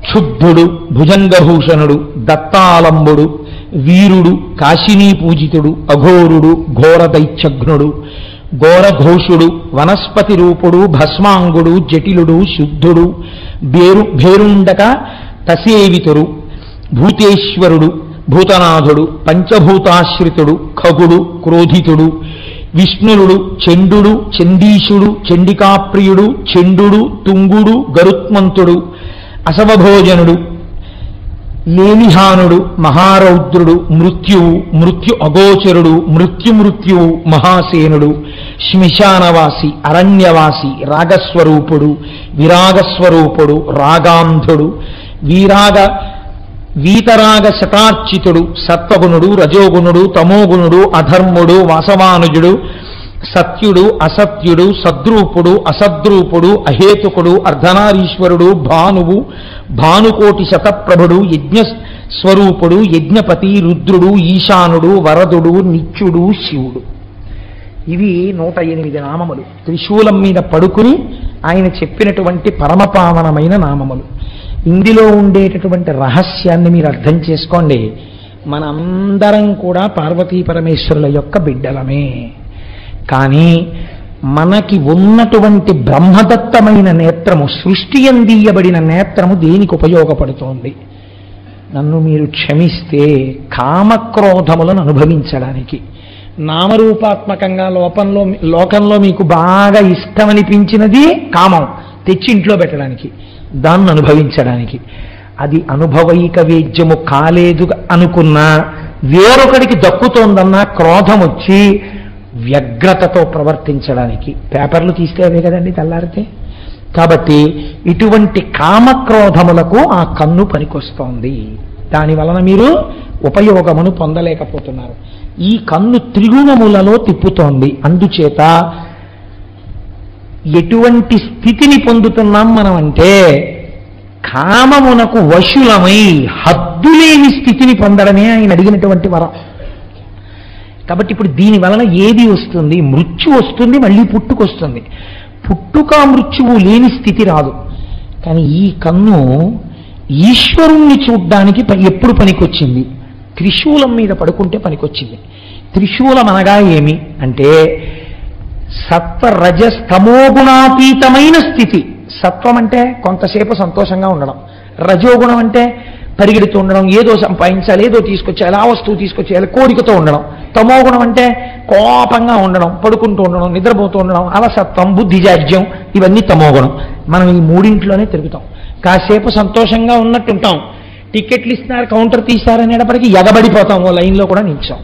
క్షుబ్ధుడు, భుజంగభూషణుడు, దత్తాలంబుడు, వీరుడు, కాశినీ పూజితుడు, అఘోరుడు, ఘోరదైత్యఘ్నుడు, ఘోరఘోషుడు, వనస్పతి రూపుడు, భస్మాంగుడు, జటిలుడు, శుద్ధుడు, భేరుండక తసేవితుడు, భూతేశ్వరుడు, భూతనాథుడు, పంచభూతాశ్రితుడు, ఖగుడు, క్రోధితుడు, విష్ణుడు, చండుడు, చండీశుడు, చండికాప్రియుడు, చండుడు, తుంగుడు, గరుత్మంతుడు, అసవభోజనుడు, లేలిహానుడు, మహారౌద్రుడు, మృత్యువు, మృత్యు అగోచరుడు, మృత్యువు, మహాసేనుడు, శ్మశానవాసి, అరణ్యవాసి, రాగస్వరూపుడు, విరాగస్వరూపుడు, రాగాంధుడు, వీతరాగ శతార్చితుడు, సత్వగుణుడు, రజోగుణుడు, తమోగుణుడు, అధర్ముడు, వాసవానుజుడు, సత్యుడు, అసత్యుడు, సద్రూపుడు, అసద్రూపుడు, అహేతుకుడు, అర్ధనారీశ్వరుడు, భానువు, భానుకోటి శతప్రభుడు, యజ్ఞస్వరూపుడు, యజ్ఞపతి, రుద్రుడు, ఈశానుడు, వరదుడు, నిత్యుడు, శివుడు. ఇవి 108 నామములు. త్రిశూలం మీద పడుకుని ఆయన చెప్పినటువంటి పరమపావనమైన నామములు. ఇందులో ఉండేటటువంటి రహస్యాన్ని మీరు అర్థం చేసుకోండి. మనందరం కూడా పార్వతీ పరమేశ్వరుల యొక్క బిడ్డలమే. కానీ మనకి ఉన్నటువంటి బ్రహ్మదత్తమైన నేత్రము, సృష్టి అందియబడిన నేత్రము దేనికి ఉపయోగపడుతోంది? నన్ను మీరు క్షమిస్తే కామక్రోధములను అనుభవించడానికి. నామరూపాత్మకంగా లోకంలో మీకు బాగా ఇష్టమనిపించినది కామం తెచ్చి ఇంట్లో పెట్టడానికి, దాన్ని అనుభవించడానికి. అది అనుభవైక వేద్యము కాలేదు అనుకున్నా, వేరొకడికి దక్కుతోందన్నా క్రోధం వచ్చి వ్యగ్రతతో ప్రవర్తించడానికి. పేపర్లు తీస్తే అవే కదండి తెల్లారితే. కాబట్టి ఇటువంటి కామక్రోధములకు ఆ కన్ను పనికొస్తోంది. దాని వలన మీరు ఉపయోగమును పొందలేకపోతున్నారు. ఈ కన్ను త్రిగుణములలో తిప్పుతోంది. అందుచేత ఎటువంటి స్థితిని పొందుతున్నాం మనం అంటే, కామమునకు వశులమై హద్దులేని స్థితిని పొందడమే ఆయన అడిగినటువంటి వరం. కాబట్టి ఇప్పుడు దీని వలన ఏది వస్తుంది? మృత్యు వస్తుంది, మళ్ళీ పుట్టుకొస్తుంది. పుట్టుక మృత్యువు లేని స్థితి రాదు. కానీ ఈ కన్ను ఈశ్వరుణ్ణి చూడ్డానికి ఎప్పుడు పనికొచ్చింది? త్రిశూలం మీద పడుకుంటే పనికొచ్చింది. త్రిశూలం అనగా ఏమి అంటే సత్వ రజస్తమోగుణాతీతమైన స్థితి. సత్వం అంటే కొంతసేపు సంతోషంగా ఉండడం, రజోగుణం అంటే పరిగెడుతూ ఉండడం, ఏదో సంపాదించాలి, ఏదో తీసుకొచ్చేయాలి, ఆ వస్తువు తీసుకొచ్చేయాలి, కోరికతో ఉండడం. తమోగుణం అంటే కోపంగా ఉండడం, పడుకుంటూ ఉండడం, నిద్రపోతూ ఉండడం, అలసత్వం, బుద్ధిజాడ్యం, ఇవన్నీ తమోగుణం. మనం ఈ మూడింట్లోనే తిరుగుతాం. కాసేపు సంతోషంగా ఉన్నట్టుంటాం, టికెట్లు ఇస్తున్నారు, కౌంటర్ తీస్తారనేటప్పటికీ ఎగబడిపోతాం, ఓ లైన్లో కూడా నిల్చాం.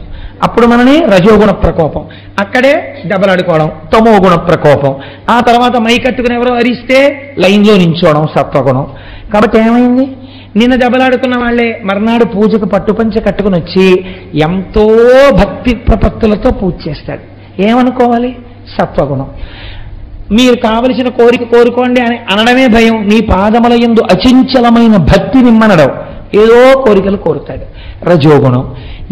అప్పుడు మనని రజోగుణ ప్రకోపం, అక్కడే దెబ్బలాడుకోవడం, తమోగుణ ప్రకోపం. ఆ తర్వాత మైకట్టుకుని ఎవరో అరిస్తే లైన్లో నించోవడం, సత్వగుణం. కాబట్టి ఏమైంది? నిన్న దెబ్బలాడుకున్న వాళ్ళే మర్నాడు పూజకు పట్టుపంచ కట్టుకుని వచ్చి ఎంతో భక్తి ప్రపత్తులతో పూజ చేస్తాడు. ఏమనుకోవాలి? సత్వగుణం. మీరు కావలసిన కోరిక కోరుకోండి అని అనడమే భయం. నీ పాదముల యందు అచంచలమైన భక్తి నిమ్మనడం, ఏదో కోరికలు కోరుతాడు. రజోగుణం.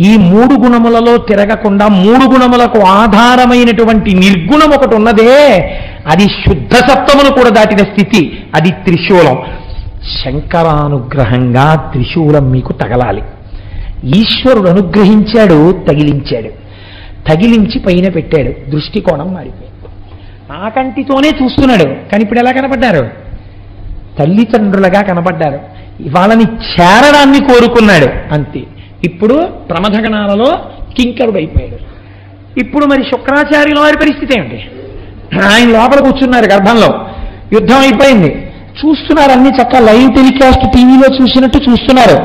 ఈ 3 గుణములలో తిరగకుండా 3 గుణములకు ఆధారమైనటువంటి నిర్గుణం ఒకటి ఉన్నదే, అది శుద్ధ సత్వమును కూడా దాటిన స్థితి. అది త్రిశూలం. శంకరానుగ్రహంగా త్రిశూలం మీకు తగలాలి. ఈశ్వరుడు అనుగ్రహించాడు, తగిలించాడు. తగిలించి పైన పెట్టాడు. దృష్టికోణం మారిపోయింది. ఆ కంటితోనే చూస్తున్నాడు, కానీ ఇప్పుడు ఎలా కనపడ్డారు? తల్లిదండ్రులుగా కనపడ్డారు. వాళ్ళని చేరడాన్ని కోరుకున్నాడు అంతే. ఇప్పుడు ప్రమథగణాలలో కింకరుడు అయిపోయాడు. ఇప్పుడు మరి శుక్రాచార్యుల వారి పరిస్థితి ఏమిటి? ఆయన లోపల కూర్చున్నారు గర్భంలో, యుద్ధం అయిపోయింది, చూస్తున్నారు అన్ని చక్క లైవ్ టెలికాస్ట్ టీవీలో చూసినట్టు చూస్తున్నారు.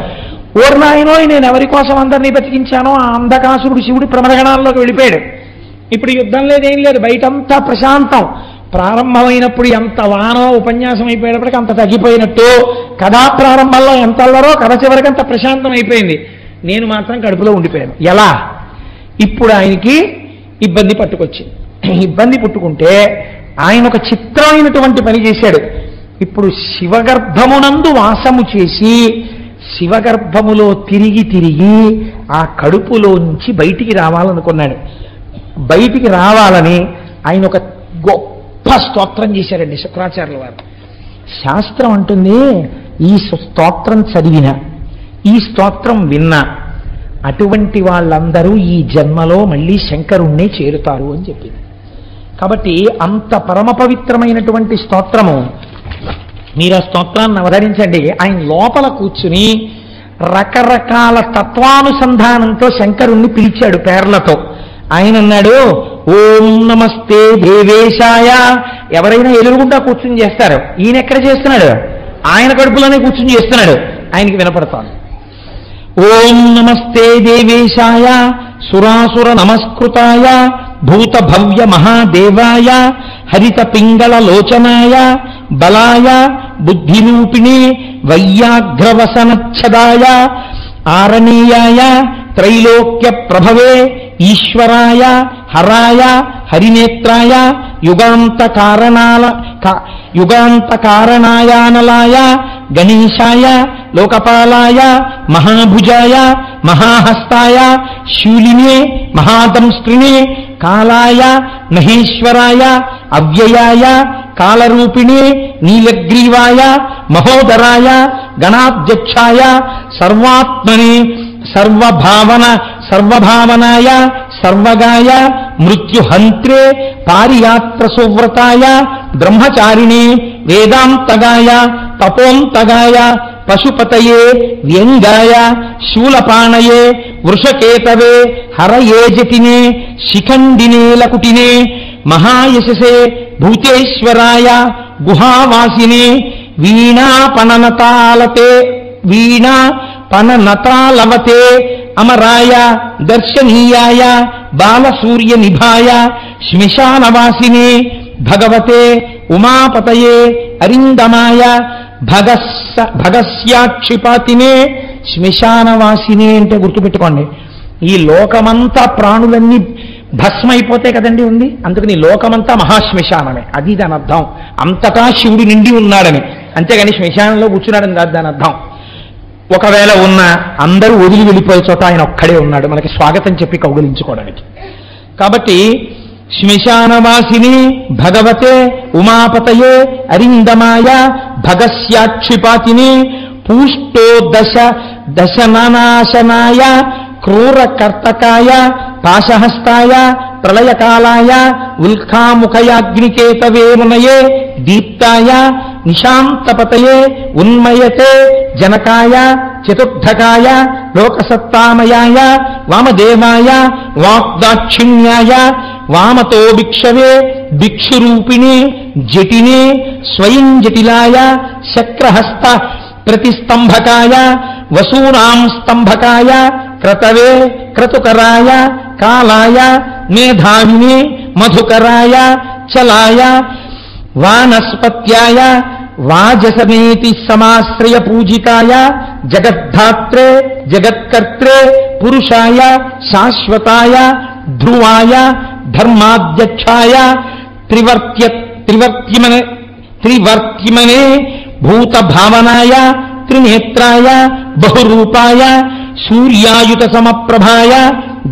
ఓర్నాయనో నేను ఎవరి కోసం అందరినీ బతికించానో ఆ అంధకాసురుడు శివుడు ప్రమథగణాల్లోకి వెళ్ళిపోయాడు. ఇప్పుడు యుద్ధం లేదేం లేదు, బయటంతా ప్రశాంతం. ప్రారంభమైనప్పుడు ఎంత వానో ఉపన్యాసం అయిపోయేటప్పటికి అంత తగ్గిపోయినట్టు, కథా ప్రారంభంలో ఎంత అల్లరో కథ చివరికి అంత ప్రశాంతం అయిపోయింది. నేను మాత్రం కడుపులో ఉండిపోయాను. ఎలా? ఇప్పుడు ఆయనకి ఇబ్బంది పట్టుకొచ్చింది. ఇబ్బంది పుట్టుకుంటే ఆయన ఒక చిత్రమైనటువంటి పని చేశాడు. ఇప్పుడు శివగర్భమునందు వాసము చేసి శివగర్భములో తిరిగి తిరిగి ఆ కడుపులోంచి బయటికి రావాలనుకున్నాడు. బయటికి రావాలని ఆయన ఒక గొప్ప స్తోత్రం చేశారండి శుక్రాచార్యుల వారు. శాస్త్రం అంటుంది, ఈ స్తోత్రం చదివిన, ఈ స్తోత్రం విన్నా అటువంటి వాళ్ళందరూ ఈ జన్మలో మళ్ళీ శంకరుణ్ణి చేరుతారు అని చెప్పింది. కాబట్టి అంత పరమ పవిత్రమైనటువంటి స్తోత్రము. మీరు ఆ స్తోత్రాన్ని అవతరించండి. ఆయన లోపల కూర్చుని రకరకాల తత్వానుసంధానంతో శంకరుణ్ణి పిలిచాడు పేర్లతో. ఆయన అన్నాడు, ఓం నమస్తే దేవేశాయ. ఎవరైనా ఎదురుగుండా కూర్చుని చేస్తారు, ఈయన ఎక్కడ చేస్తున్నాడు? ఆయన కడుపులోనే కూర్చుని చేస్తున్నాడు, ఆయనకి వినపడతాడు. ఓం నమస్తే దేవేశాయ సురాసుర నమస్కృతాయ భూత భవ్య మహాదేవాయ హరిత పింగళ లోచనాయ బలాయ బుద్ధిరూపిణే వైయాఘ్రవసనచ్ఛదాయ ఆరణీయాయ త్రైలోక్య ప్రభవే ఈశ్వరాయ హరాయ హరినేత్రాయ యుగాంతకారణాయానలాయ గణేశాయ లోకపాలాయ మహాభుజాయ మహాహస్తాయ శూలినే మహాదంస్త్రినే కాలాయ మహేశ్వరాయ అవ్యయాయ కాలరూపిణే నీలగ్రీవాయ మహోదరాయ గణాధ్యక్షాయ సర్వాత్మనే సర్వభావనాయ సర్వగాయ మృత్యుహంత్రే పారియాత్ర సువ్రతాయ బ్రహ్మచారిణే వేదాంతగాయ తపోంతగాయ పశుపతయే వ్యంగాయ శూలపాణయే వృషకేతవే హరయే జటినే శిఖండినే లకుటినే మహాయశసే భూతేశ్వరాయ గుహావాసినే వీణాపననతాలవతే అమరాయ దర్శనీయాయ బాలసూర్య నిభాయ శ్మశానవాసినే భగవతే ఉమాపతయే అరిందమాయ భగస్యాక్షిపాతినే. శ్మశానవాసినే అంటే గుర్తుపెట్టుకోండి, ఈ లోకమంతా ప్రాణులన్నీ భస్మైపోతే కదండి ఉంది, అందుకని లోకమంతా మహాశ్మశానమే, అది దాని అర్థం. అంతటా శివుడు నిండి ఉన్నాడని, అంతేగాని శ్మశానంలో కూర్చున్నాడని కాదు దాని అర్థం. ఒకవేళ ఉన్న అందరూ వదిలి వెళ్ళిపోయే చోట ఆయన ఒక్కడే ఉన్నాడు మనకి స్వాగతం చెప్పి కౌగిలించుకోవడానికి. కాబట్టి శ్మశానవాసిని భగవతే ఉమాపతయే అరిందమాయ భగస్యాక్షిపాతిని పూష్టో దశనాశనాయ క్రూరకర్తకాయ పాశహస్తాయ ప్రళయకాలాయ ఉల్కాముఖయాగ్నికేతవే మునయే దీప్తాయ నిశాంతపతయే ఉన్మయతే జనకాయ చతుర్థకాయ లోకసత్తామయాయ వామదేవాయ వాగ్దాక్షిణ్యాయ వామతో భిక్షవే భిక్షురూపిణే జటినే స్వయం జటిలాయ శక్రహస్త ప్రతిస్తంభకాయ వసూనాం స్తంభకాయ క్రతవే క్రతుకరాయ కాలాయ మేధావినే మధుకరాయ చలాయ వానస్పత్యాయ వాజసమేతి సమాశ్రయ పూజితాయ జగద్ధాత్రే జగత్కర్త్రే పురుషాయ శాశ్వతాయ ధ్రువాయ ధర్మాధ్యక్షాయ త్రివర్త్యమనే భూత భావనాయ త్రినేత్రాయ బహురూపాయ సూర్యాయుత సమప్రభాయ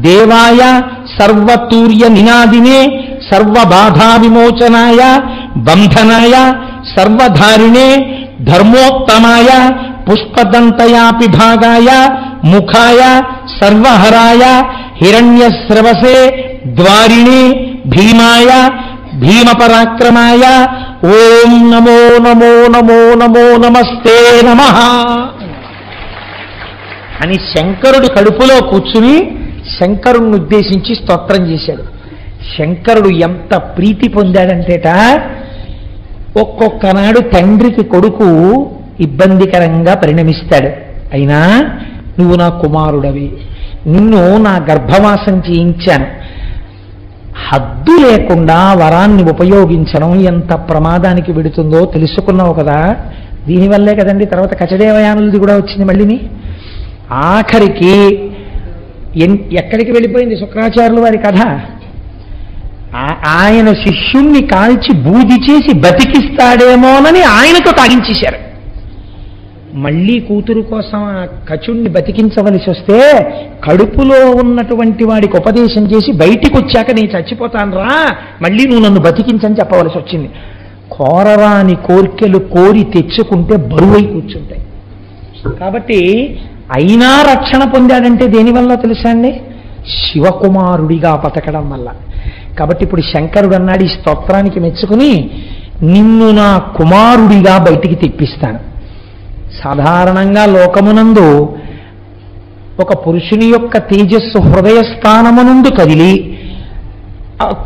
దేవాయ సర్వతూర్య నినాదినే సర్వబాధా విమోచనాయ బంధనాయ సర్వధారిణే ధర్మోత్తమాయ పుష్పదంతయాపి భాగాయ ముఖాయ సర్వహరాయ హిరణ్యస్రవసే ద్వారిణే భీమాయ భీమపరాక్రమాయ ఓం నమో నమో నమో నమో నమస్తే నమః అని శంకరుడు కడుపులో కూర్చుని శంకరుణ్ణి ఉద్దేశించి స్తోత్రం చేశాడు. శంకరుడు ఎంత ప్రీతి పొందాడంటేట, ఒక్కొక్కనాడు తండ్రికి కొడుకు ఇబ్బందికరంగా పరిణమిస్తాడు. అయినా నువ్వు నా కుమారుడవి, నిన్ను నా గర్భవాసం చేయించాను, హద్దు లేకుండా వరాన్ని ఉపయోగించడం ఎంత ప్రమాదానికి విడుతుందో తెలుసుకున్నావు కదా. దీనివల్లే కదండి తర్వాత కచదేవయానులది కూడా వచ్చింది. మళ్ళీని ఆఖరికి ఎక్కడికి వెళ్ళిపోయింది శుక్రాచార్యుల వారి కథ. ఆయన శిష్యుణ్ణి కాల్చి బూది చేసి బతికిస్తాడేమోనని ఆయనతో తాగించేశారు. మళ్ళీ కూతురు కోసం ఆ కచుణ్ణి బతికించవలసి వస్తే కడుపులో ఉన్నటువంటి వాడికి ఉపదేశం చేసి బయటికి వచ్చాక నేను చచ్చిపోతాను రా, మళ్ళీ నువ్వు నన్ను బతికించని చెప్పవలసి వచ్చింది. కోరరాని కోర్కెలు కోరి తెచ్చుకుంటే బరువై కూర్చుంటాయి. కాబట్టి అయినా రక్షణ పొందాడంటే దేనివల్ల తెలుసా అండి? శివకుమారుడిగా బతకడం వల్ల. కాబట్టి ఇప్పుడు శంకరుడు అన్నాడు ఈ స్తోత్రానికి మెచ్చుకుని, నిన్ను నా కుమారుడిగా బయటికి తెప్పిస్తాను. సాధారణంగా లోకమునందు ఒక పురుషుని యొక్క తేజస్సు హృదయ స్థానమునందు కదిలి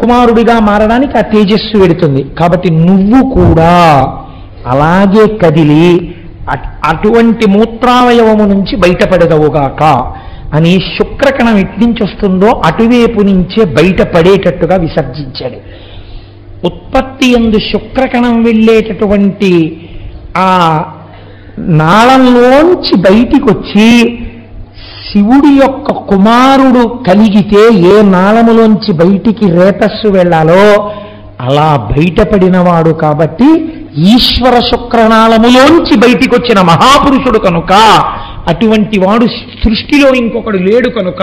కుమారుడిగా మారడానికి ఆ తేజస్సు వెడుతుంది. కాబట్టి నువ్వు కూడా అలాగే కదిలి అటువంటి మూత్రావయవము నుంచి బయటపడదవుగాక అని శుక్రకణం ఎట్నుంచి వస్తుందో అటువైపు నుంచే బయటపడేటట్టుగా విసర్జించాడు. ఉత్పత్తి యందు శుక్రకణం వెళ్ళేటటువంటి ఆ నాళంలోంచి బయటికి వచ్చి శివుడి యొక్క కుమారుడు కలిగితే ఏ నాళములోంచి బయటికి రేతస్సు వెళ్ళాలో అలా బయటపడినవాడు కాబట్టి ఈశ్వర శుక్రనాళములోంచి బయటికి వచ్చిన మహాపురుషుడు కనుక, అటువంటి వాడు సృష్టిలో ఇంకొకడు లేడు కనుక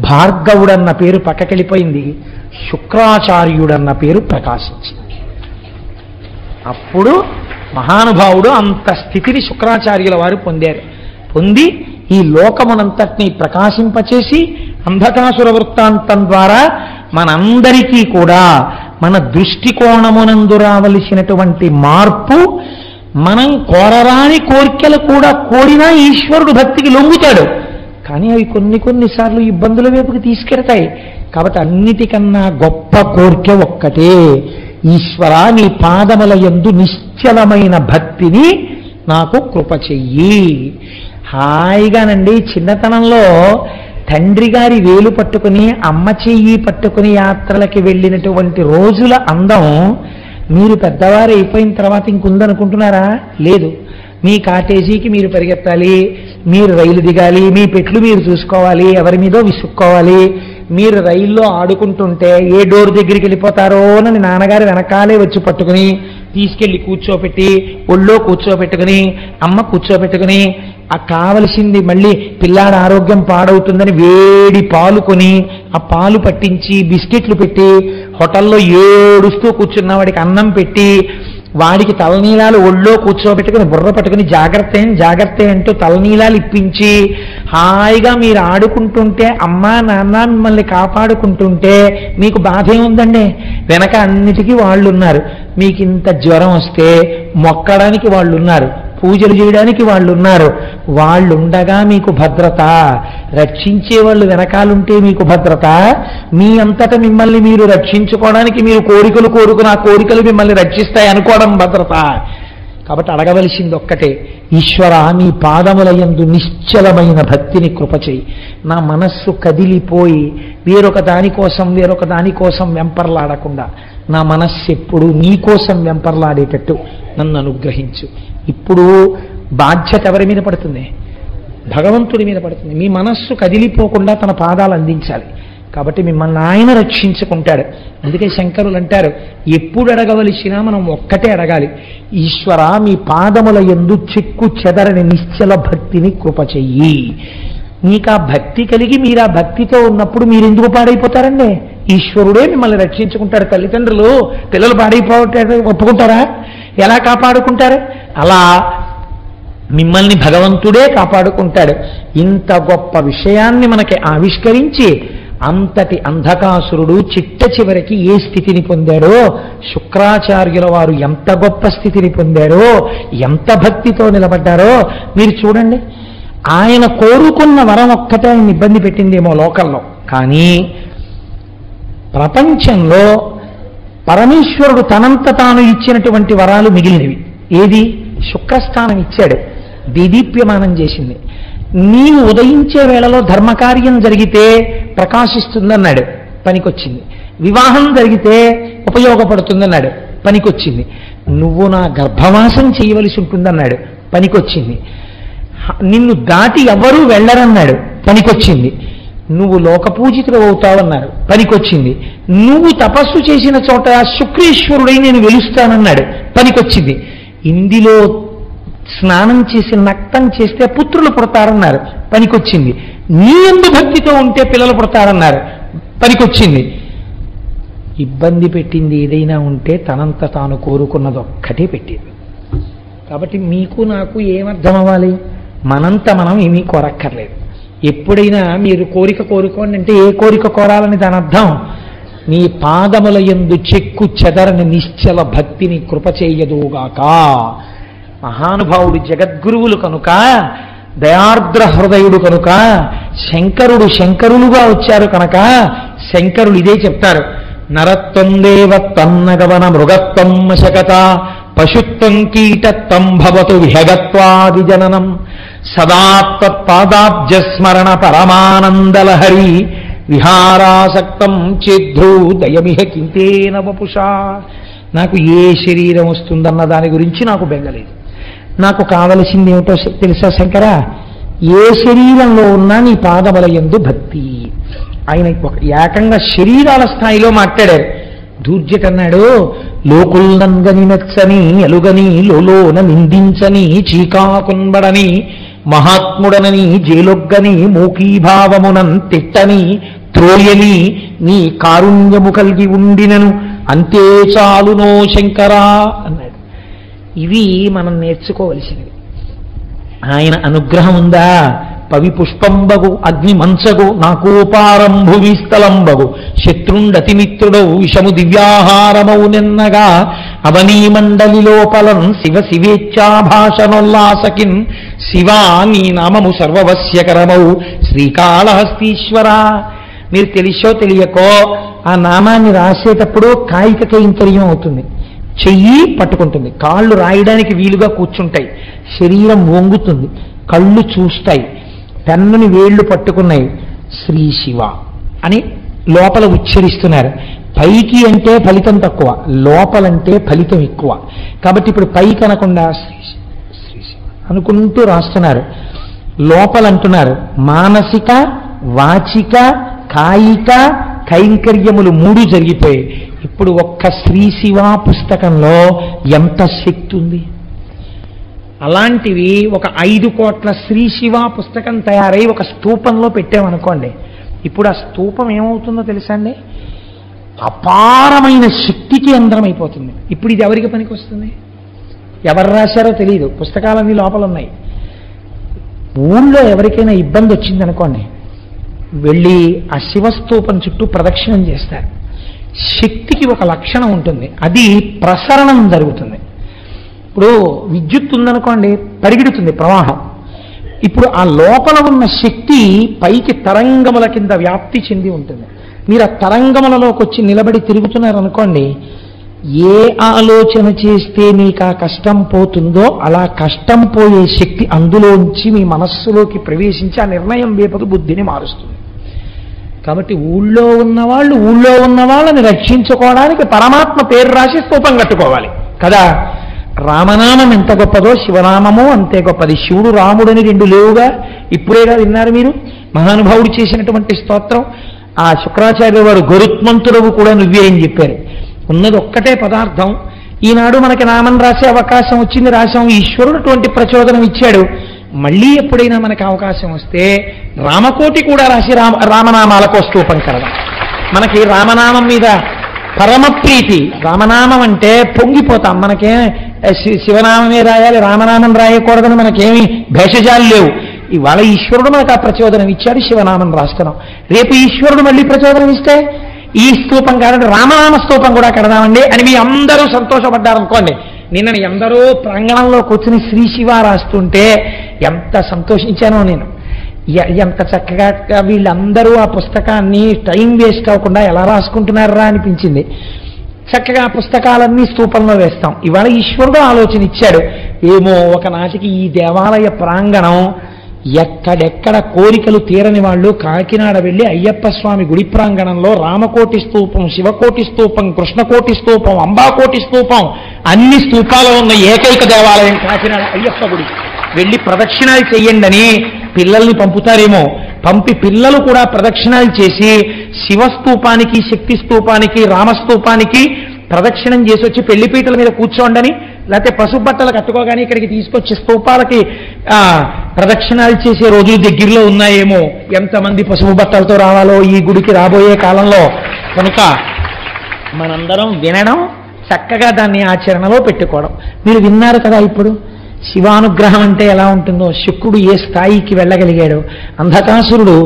భార్గవుడన్న పేరు పక్కకెళ్ళిపోయింది, శుక్రాచార్యుడన్న పేరు ప్రకాశించింది. అప్పుడు మహానుభావుడు అంత స్థితిని శుక్రాచార్యుల వారు పొందారు. పొంది ఈ లోకమునంతటినీ ప్రకాశింపచేసి అంధకాసుర వృత్తాంతం ద్వారా మనందరికీ కూడా మన దృష్టికోణమునందు రావలసినటువంటి మార్పు, మనం కోరరాని కోరికలు కూడా కోరినా ఈశ్వరుడు భక్తికి లొంగుతాడు. కానీ అవి కొన్నిసార్లు ఇబ్బందుల వైపుకి తీసుకెడతాయి. కాబట్టి అన్నిటికన్నా గొప్ప కోరిక ఒక్కటే, ఈశ్వర నీ పాదముల యందు నిశ్చలమైన భక్తిని నాకు కృప చెయ్యి. హాయిగానండి చిన్నతనంలో తండ్రి గారి వేలు పట్టుకుని అమ్మ చెయ్యి పట్టుకుని యాత్రలకి వెళ్ళినటువంటి రోజుల అందం మీరు పెద్దవారు అయిపోయిన తర్వాత ఇంకుందనుకుంటున్నారా? లేదు. మీ కాటేజీకి మీరు పరిగెత్తాలి, మీరు రైలు దిగాలి, మీ పెట్లు మీరు చూసుకోవాలి, ఎవరి మీదో విసుక్కోవాలి. మీరు రైల్లో ఆడుకుంటుంటే ఏ డోర్ దగ్గరికి వెళ్ళిపోతారో అని నాన్నగారు వెనకాలే వచ్చి పట్టుకుని తీసుకెళ్లి కూర్చోపెట్టి ఒళ్ళో కూర్చోపెట్టుకుని అమ్మ కూర్చోపెట్టుకుని ఆ కావలసింది మళ్ళీ పిల్లాడి ఆరోగ్యం పాడవుతుందని వేడి పాలు కొని ఆ పాలు పట్టించి బిస్కెట్లు పెట్టి హోటల్లో ఏడుస్తూ కూర్చున్న వాడికి అన్నం పెట్టి వాడికి తలనీలాలు ఒళ్ళో కూర్చోబెట్టుకుని బుర్ర పట్టుకుని జాగ్రత్త అంటూ తలనీలాలు ఇప్పించి హాయిగా మీరు ఆడుకుంటుంటే అమ్మా నాన్న మిమ్మల్ని కాపాడుకుంటుంటే మీకు బాధ ఏముందండి? వెనక అన్నిటికీ వాళ్ళు ఉన్నారు. మీకు ఇంత జ్వరం వస్తే మొక్కడానికి వాళ్ళు ఉన్నారు, పూజలు చేయడానికి వాళ్ళు ఉన్నారు. వాళ్ళుండగా మీకు భద్రత, రక్షించే వాళ్ళు వెనకాలంటే మీకు భద్రత. మీ అంతటా మిమ్మల్ని మీరు రక్షించుకోవడానికి మీరు కోరికలు కోరుకుని ఆ కోరికలు మిమ్మల్ని రక్షిస్తాయి అనుకోవడం భద్రత. కాబట్టి అడగవలసింది ఒక్కటే, ఈశ్వర నీ పాదముల యందు నిశ్చలమైన భక్తిని కృప చేయి. నా మనస్సు కదిలిపోయి వేరొక దానికోసం వెంపర్లాడకుండా నా మనస్సు ఎప్పుడు నీకోసం వెంపర్లాడేటట్టు నన్ను అనుగ్రహించు. ఇప్పుడు బాధ్యత ఎవరి మీద పడుతుంది? భగవంతుడి మీద పడుతుంది. మీ మనస్సు కదిలిపోకుండా తన పాదాలు అందించాలి. కాబట్టి మిమ్మల్ని ఆయన రక్షించుకుంటాడు. అందుకే శంకరులు అంటారు, ఎప్పుడు అడగవలసినా మనం ఒక్కటే అడగాలి, ఈశ్వర మీ పాదముల యందు చెక్కు చెదరని నిశ్చల భక్తిని కృప చెయ్యి. మీకు ఆ భక్తి కలిగి మీరు ఆ భక్తితో ఉన్నప్పుడు మీరు ఎందుకు పాడైపోతారండి? ఈశ్వరుడే మిమ్మల్ని రక్షించుకుంటాడు. తల్లిదండ్రులు పిల్లలు పాడైపోతారు ఒప్పుకుంటారా? ఎలా కాపాడుకుంటారు? అలా మిమ్మల్ని భగవంతుడే కాపాడుకుంటాడు. ఇంత గొప్ప విషయాన్ని మనకి ఆవిష్కరించి అంతటి అంధకాసురుడు చిట్ట చివరికి ఏ స్థితిని పొందాడో, శుక్రాచార్యుల వారు ఎంత గొప్ప స్థితిని పొందారో, ఎంత భక్తితో నిలబడ్డారో మీరు చూడండి. ఆయన కోరుకున్న వరం ఒక్కటే ఆయన ఇబ్బంది పెట్టిందేమో లోకంలో, కానీ ప్రపంచంలో పరమేశ్వరుడు తనంత తాను ఇచ్చినటువంటి వరాలు మిగిలినవి. ఏది? శుక్రస్థానం ఇచ్చాడు, దీదీప్యమానం చేసింది. నీవు ఉదయించే వేళలో ధర్మకార్యం జరిగితే ప్రకాశిస్తుందన్నాడు, పనికొచ్చింది. వివాహం జరిగితే ఉపయోగపడుతుందన్నాడు, పనికొచ్చింది. నువ్వు నా గర్భవాసం చేయవలసి ఉంటుందన్నాడు, పనికొచ్చింది. నిన్ను దాటి ఎవరూ వెళ్ళరన్నాడు, పనికొచ్చింది. నువ్వు లోకపూజితుడు అవుతావన్నారు, పనికొచ్చింది. నువ్వు తపస్సు చేసిన చోట శుక్రేశ్వరుడై నేను వెలుస్తానన్నాడు, పనికొచ్చింది. ఇందులో స్నానం చేసి నక్తం చేస్తే పుత్రులు పుడతారన్నారు, పనికొచ్చింది. నీ యందు భక్తితో ఉంటే పిల్లలు పుడతారన్నారు, పనికొచ్చింది. ఇబ్బంది పెట్టింది ఏదైనా ఉంటే తనంత తాను కోరుకున్నది ఒక్కటే పెట్టింది. కాబట్టి మీకు నాకు ఏమర్థం అవ్వాలి? మనంత మనం ఏమీ కోరక్కర్లేదు. ఎప్పుడైనా మీరు కోరిక కోరుకోండి అంటే ఏ కోరిక కోరాలని దాని అర్థం? నీ పాదముల యందు చెక్కు చెదరని నిశ్చల భక్తిని కృప చేయదుగాక. మహానుభావుడు జగద్గురువులు కనుక, దయార్ద్ర హృదయుడు కనుక, శంకరుడు శంకరులుగా వచ్చారు కనుక శంకరులు ఇదే చెప్తారు. నరత్వం దేవత్వన్నగవన మృగత్వం మశకత పశుత్వం కీటత్వం భవతు విహగత్వాది జననం సదాత్పాదాబ్జస్మరణ పరమానందలహరి విహారాసక్తం చేద్ధ్రూ దయమిహ కింతేన వపుషా. నాకు ఏ శరీరం వస్తుందన్న దాని గురించి నాకు బెంగలేదు. నాకు కావలసింది ఏమిటో తెలుసా శంకర? ఏ శరీరంలో ఉన్నా నీ పాదములయందు భక్తి. ఆయన ఏకంగా శరీరాల స్థాయిలో మాట్లాడారు. దూర్జటన్నాడు, లోకుల్నంగని మెచ్చని ఎలుగని లోలోన నిందించని చీకాకున్బడని మహాత్ముడనని జేలొగ్గని మూకీభావమునం తిట్టని త్రోయని నీ కారుణ్యము కలిగి ఉండినను అంతే చాలునో శంకరా అన్నాడు. ఇవి మనం నేర్చుకోవలసినవి. ఆయన అనుగ్రహం ఉందా? పవి పుష్పంబగు అగ్ని మంచగు నాకోపారంభు విస్థలంబగు శత్రుండతిమిత్రుడవు విషము దివ్యాహారమౌ నిన్నగా అవనీ మండలి లోపలం శివ శివేచ్ఛాభాషణోల్లాసకిన్ శివా నీ నామము సర్వవశ్యకరమౌ శ్రీకాళహస్తీశ్వర. మీరు తెలిసో తెలియకో ఆ నామాన్ని రాసేటప్పుడు కాయిక కైంకర్యం అవుతుంది. చెయ్యి పట్టుకుంటుంది, కాళ్ళు రాయడానికి వీలుగా కూర్చుంటాయి, శరీరం వంగుతుంది, కళ్ళు చూస్తాయి, పెన్నుని వేళ్లు పట్టుకున్నాయి, శ్రీ శివ అని లోపల ఉచ్చరిస్తున్నారు. పైకి అంటే ఫలితం తక్కువ, లోపలంటే ఫలితం ఎక్కువ. కాబట్టి ఇప్పుడు పైకి అనకుండా శ్రీ శివ అనుకుంటూ రాస్తున్నారు. లోపలంటున్నారు మానసిక వాచిక కాయిక కైంకర్యములు 3 జరిగిపోయాయి. ఇప్పుడు ఒక్క శ్రీ శివ పుస్తకంలో ఎంత శక్తి ఉంది! అలాంటివి ఒక 5 కోట్ల శ్రీ శివ పుస్తకం తయారై ఒక స్తూపంలో పెట్టామనుకోండి, ఇప్పుడు ఆ స్తూపం ఏమవుతుందో తెలుసా అండి? అపారమైన శక్తికి అందరమైపోతుంది. ఇప్పుడు ఇది ఎవరికి పనికి వస్తుంది? ఎవరు రాశారో తెలియదు, పుస్తకాలన్నీ లోపల ఉన్నాయి. ఊళ్ళో ఎవరికైనా ఇబ్బంది వచ్చిందనుకోండి, వెళ్ళి ఆ శివస్తూపం చుట్టూ ప్రదక్షిణం చేస్తారు. శక్తికి ఒక లక్షణం ఉంటుంది, అది ప్రసరణం జరుగుతుంది. ఇప్పుడు విద్యుత్ ఉందనుకోండి, పరిగెడుతుంది ప్రవాహం. ఇప్పుడు ఆ లోపల ఉన్న శక్తి పైకి తరంగముల కింద వ్యాప్తి చెంది ఉంటుంది. మీరు ఆ తరంగములలోకి వచ్చి నిలబడి తిరుగుతున్నారనుకోండి, ఏ ఆలోచన చేస్తే మీకు ఆ కష్టం పోతుందో అలా కష్టం పోయే శక్తి అందులోంచి మీ మనస్సులోకి ప్రవేశించి ఆ నిర్ణయం వేపకు బుద్ధిని మారుస్తుంది. కాబట్టి ఊళ్ళో ఉన్న వాళ్ళని రక్షించుకోవడానికి పరమాత్మ పేరు రాసి స్తూపం కట్టుకోవాలి కదా. రామనామం ఎంత గొప్పదో శివనామము అంతే గొప్పది. శివుడు రాముడని 2 లేవుగా, ఇప్పుడేగా విన్నారు మీరు. మహానుభావుడు చేసినటువంటి స్తోత్రం. ఆ శుక్రాచార్య వారు గరుత్మంతుడవు కూడా నువ్వే అని చెప్పారు. ఉన్నది ఒక్కటే పదార్థం. ఈనాడు మనకి నామం రాసే అవకాశం వచ్చింది, రాశాం. ఈశ్వరుడు అటువంటి ప్రచోదనం ఇచ్చాడు. మళ్ళీ ఎప్పుడైనా మనకి అవకాశం వస్తే రామకోటి కూడా రాసి రామనామాలకో స్తూపం కడదాం. మనకి రామనామం మీద పరమ ప్రీతి. రామనామం అంటే పొంగిపోతాం. మనకే శివనామమే రాయాలి, రామనామం రాయకూడదని మనకేమీ భేషజాలు లేవు. ఇవాళ ఈశ్వరుడు మనకు ఆ ప్రచోదనం ఇచ్చాడు, శివనామం రాస్తున్నాం. రేపు ఈశ్వరుడు మళ్ళీ ప్రచోదనం ఇస్తే ఈ స్తూపం కాదంటే రామనామ స్తూపం కూడా కడదామండి అని మీ అందరూ సంతోషపడ్డారనుకోండి. నిన్న ఎందరో ప్రాంగణంలో కూర్చుని శ్రీ శివ రాస్తుంటే ఎంత సంతోషించానో నేను. ఎంత చక్కగా వీళ్ళందరూ ఆ పుస్తకాన్ని టైం వేస్ట్ అవ్వకుండా ఎలా రాసుకుంటున్నారా అనిపించింది. చక్కగా ఆ పుస్తకాలన్నీ స్తూపంలో వేస్తాం. ఇవాళ ఈశ్వరుడు ఆలోచన ఇచ్చాడు. ఏమో ఒకనాటికి ఈ దేవాలయ ప్రాంగణం ఎక్కడెక్కడ కోరికలు తీరని వాళ్ళు కాకినాడ వెళ్ళి అయ్యప్ప స్వామి గుడి ప్రాంగణంలో రామకోటి స్తూపం, శివకోటి స్తూపం, కృష్ణకోటి స్తూపం, అంబాకోటి స్తూపం, అన్ని స్తూపాలు ఉన్న ఏకైక దేవాలయం కాకినాడ అయ్యప్ప గుడి. వెళ్ళి ప్రదక్షిణాలు చెయ్యండి అని పిల్లల్ని పంపుతారేమో. పంపి పిల్లలు కూడా ప్రదక్షిణాలు చేసి శివస్తూపానికి, శక్తి స్తూపానికి, రామస్తూపానికి ప్రదక్షిణం చేసి వచ్చి పెళ్లిపీటల మీద కూర్చోండని, లేకపోతే పసుపు బట్టలు కట్టుకోగానే ఇక్కడికి తీసుకొచ్చి స్తూపాలకి ప్రదక్షిణాలు చేసే రోజులు దగ్గరలో ఉన్నాయేమో. ఎంతమంది పసుపు బట్టలతో రావాలో ఈ గుడికి రాబోయే కాలంలో. కనుక మనందరం వినడం, చక్కగా దాన్ని ఆచరణలో పెట్టుకోవడం. మీరు విన్నారు కదా ఇప్పుడు శివానుగ్రహం అంటే ఎలా ఉంటుందో, శుక్రుడు ఏ స్థాయికి వెళ్ళగలిగాడు, అంధకాసురుడు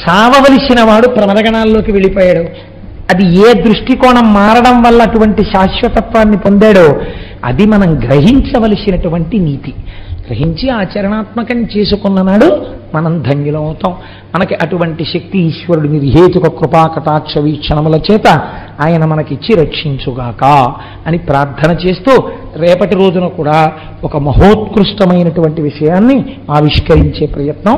సావవలసిన వాడు ప్రమదగణాల్లోకి వెళ్ళిపోయాడు. అది ఏ దృష్టికోణం మారడం వల్ల అటువంటి శాశ్వతత్వాన్ని పొందాడో అది మనం గ్రహించవలసినటువంటి నీతి. గ్రహించి ఆచరణాత్మకం చేసుకున్న నాడు మనం ధన్యులం అవుతాం. మనకి అటువంటి శక్తి ఈశ్వరుడు నిర్హేతుక కృపా కటాక్ష వీక్షణముల చేత ఆయన మనకిచ్చి రక్షించుగాక అని ప్రార్థన చేస్తూ రేపటి రోజున కూడా ఒక మహోత్కృష్టమైనటువంటి విషయాన్ని ఆవిష్కరించే ప్రయత్నం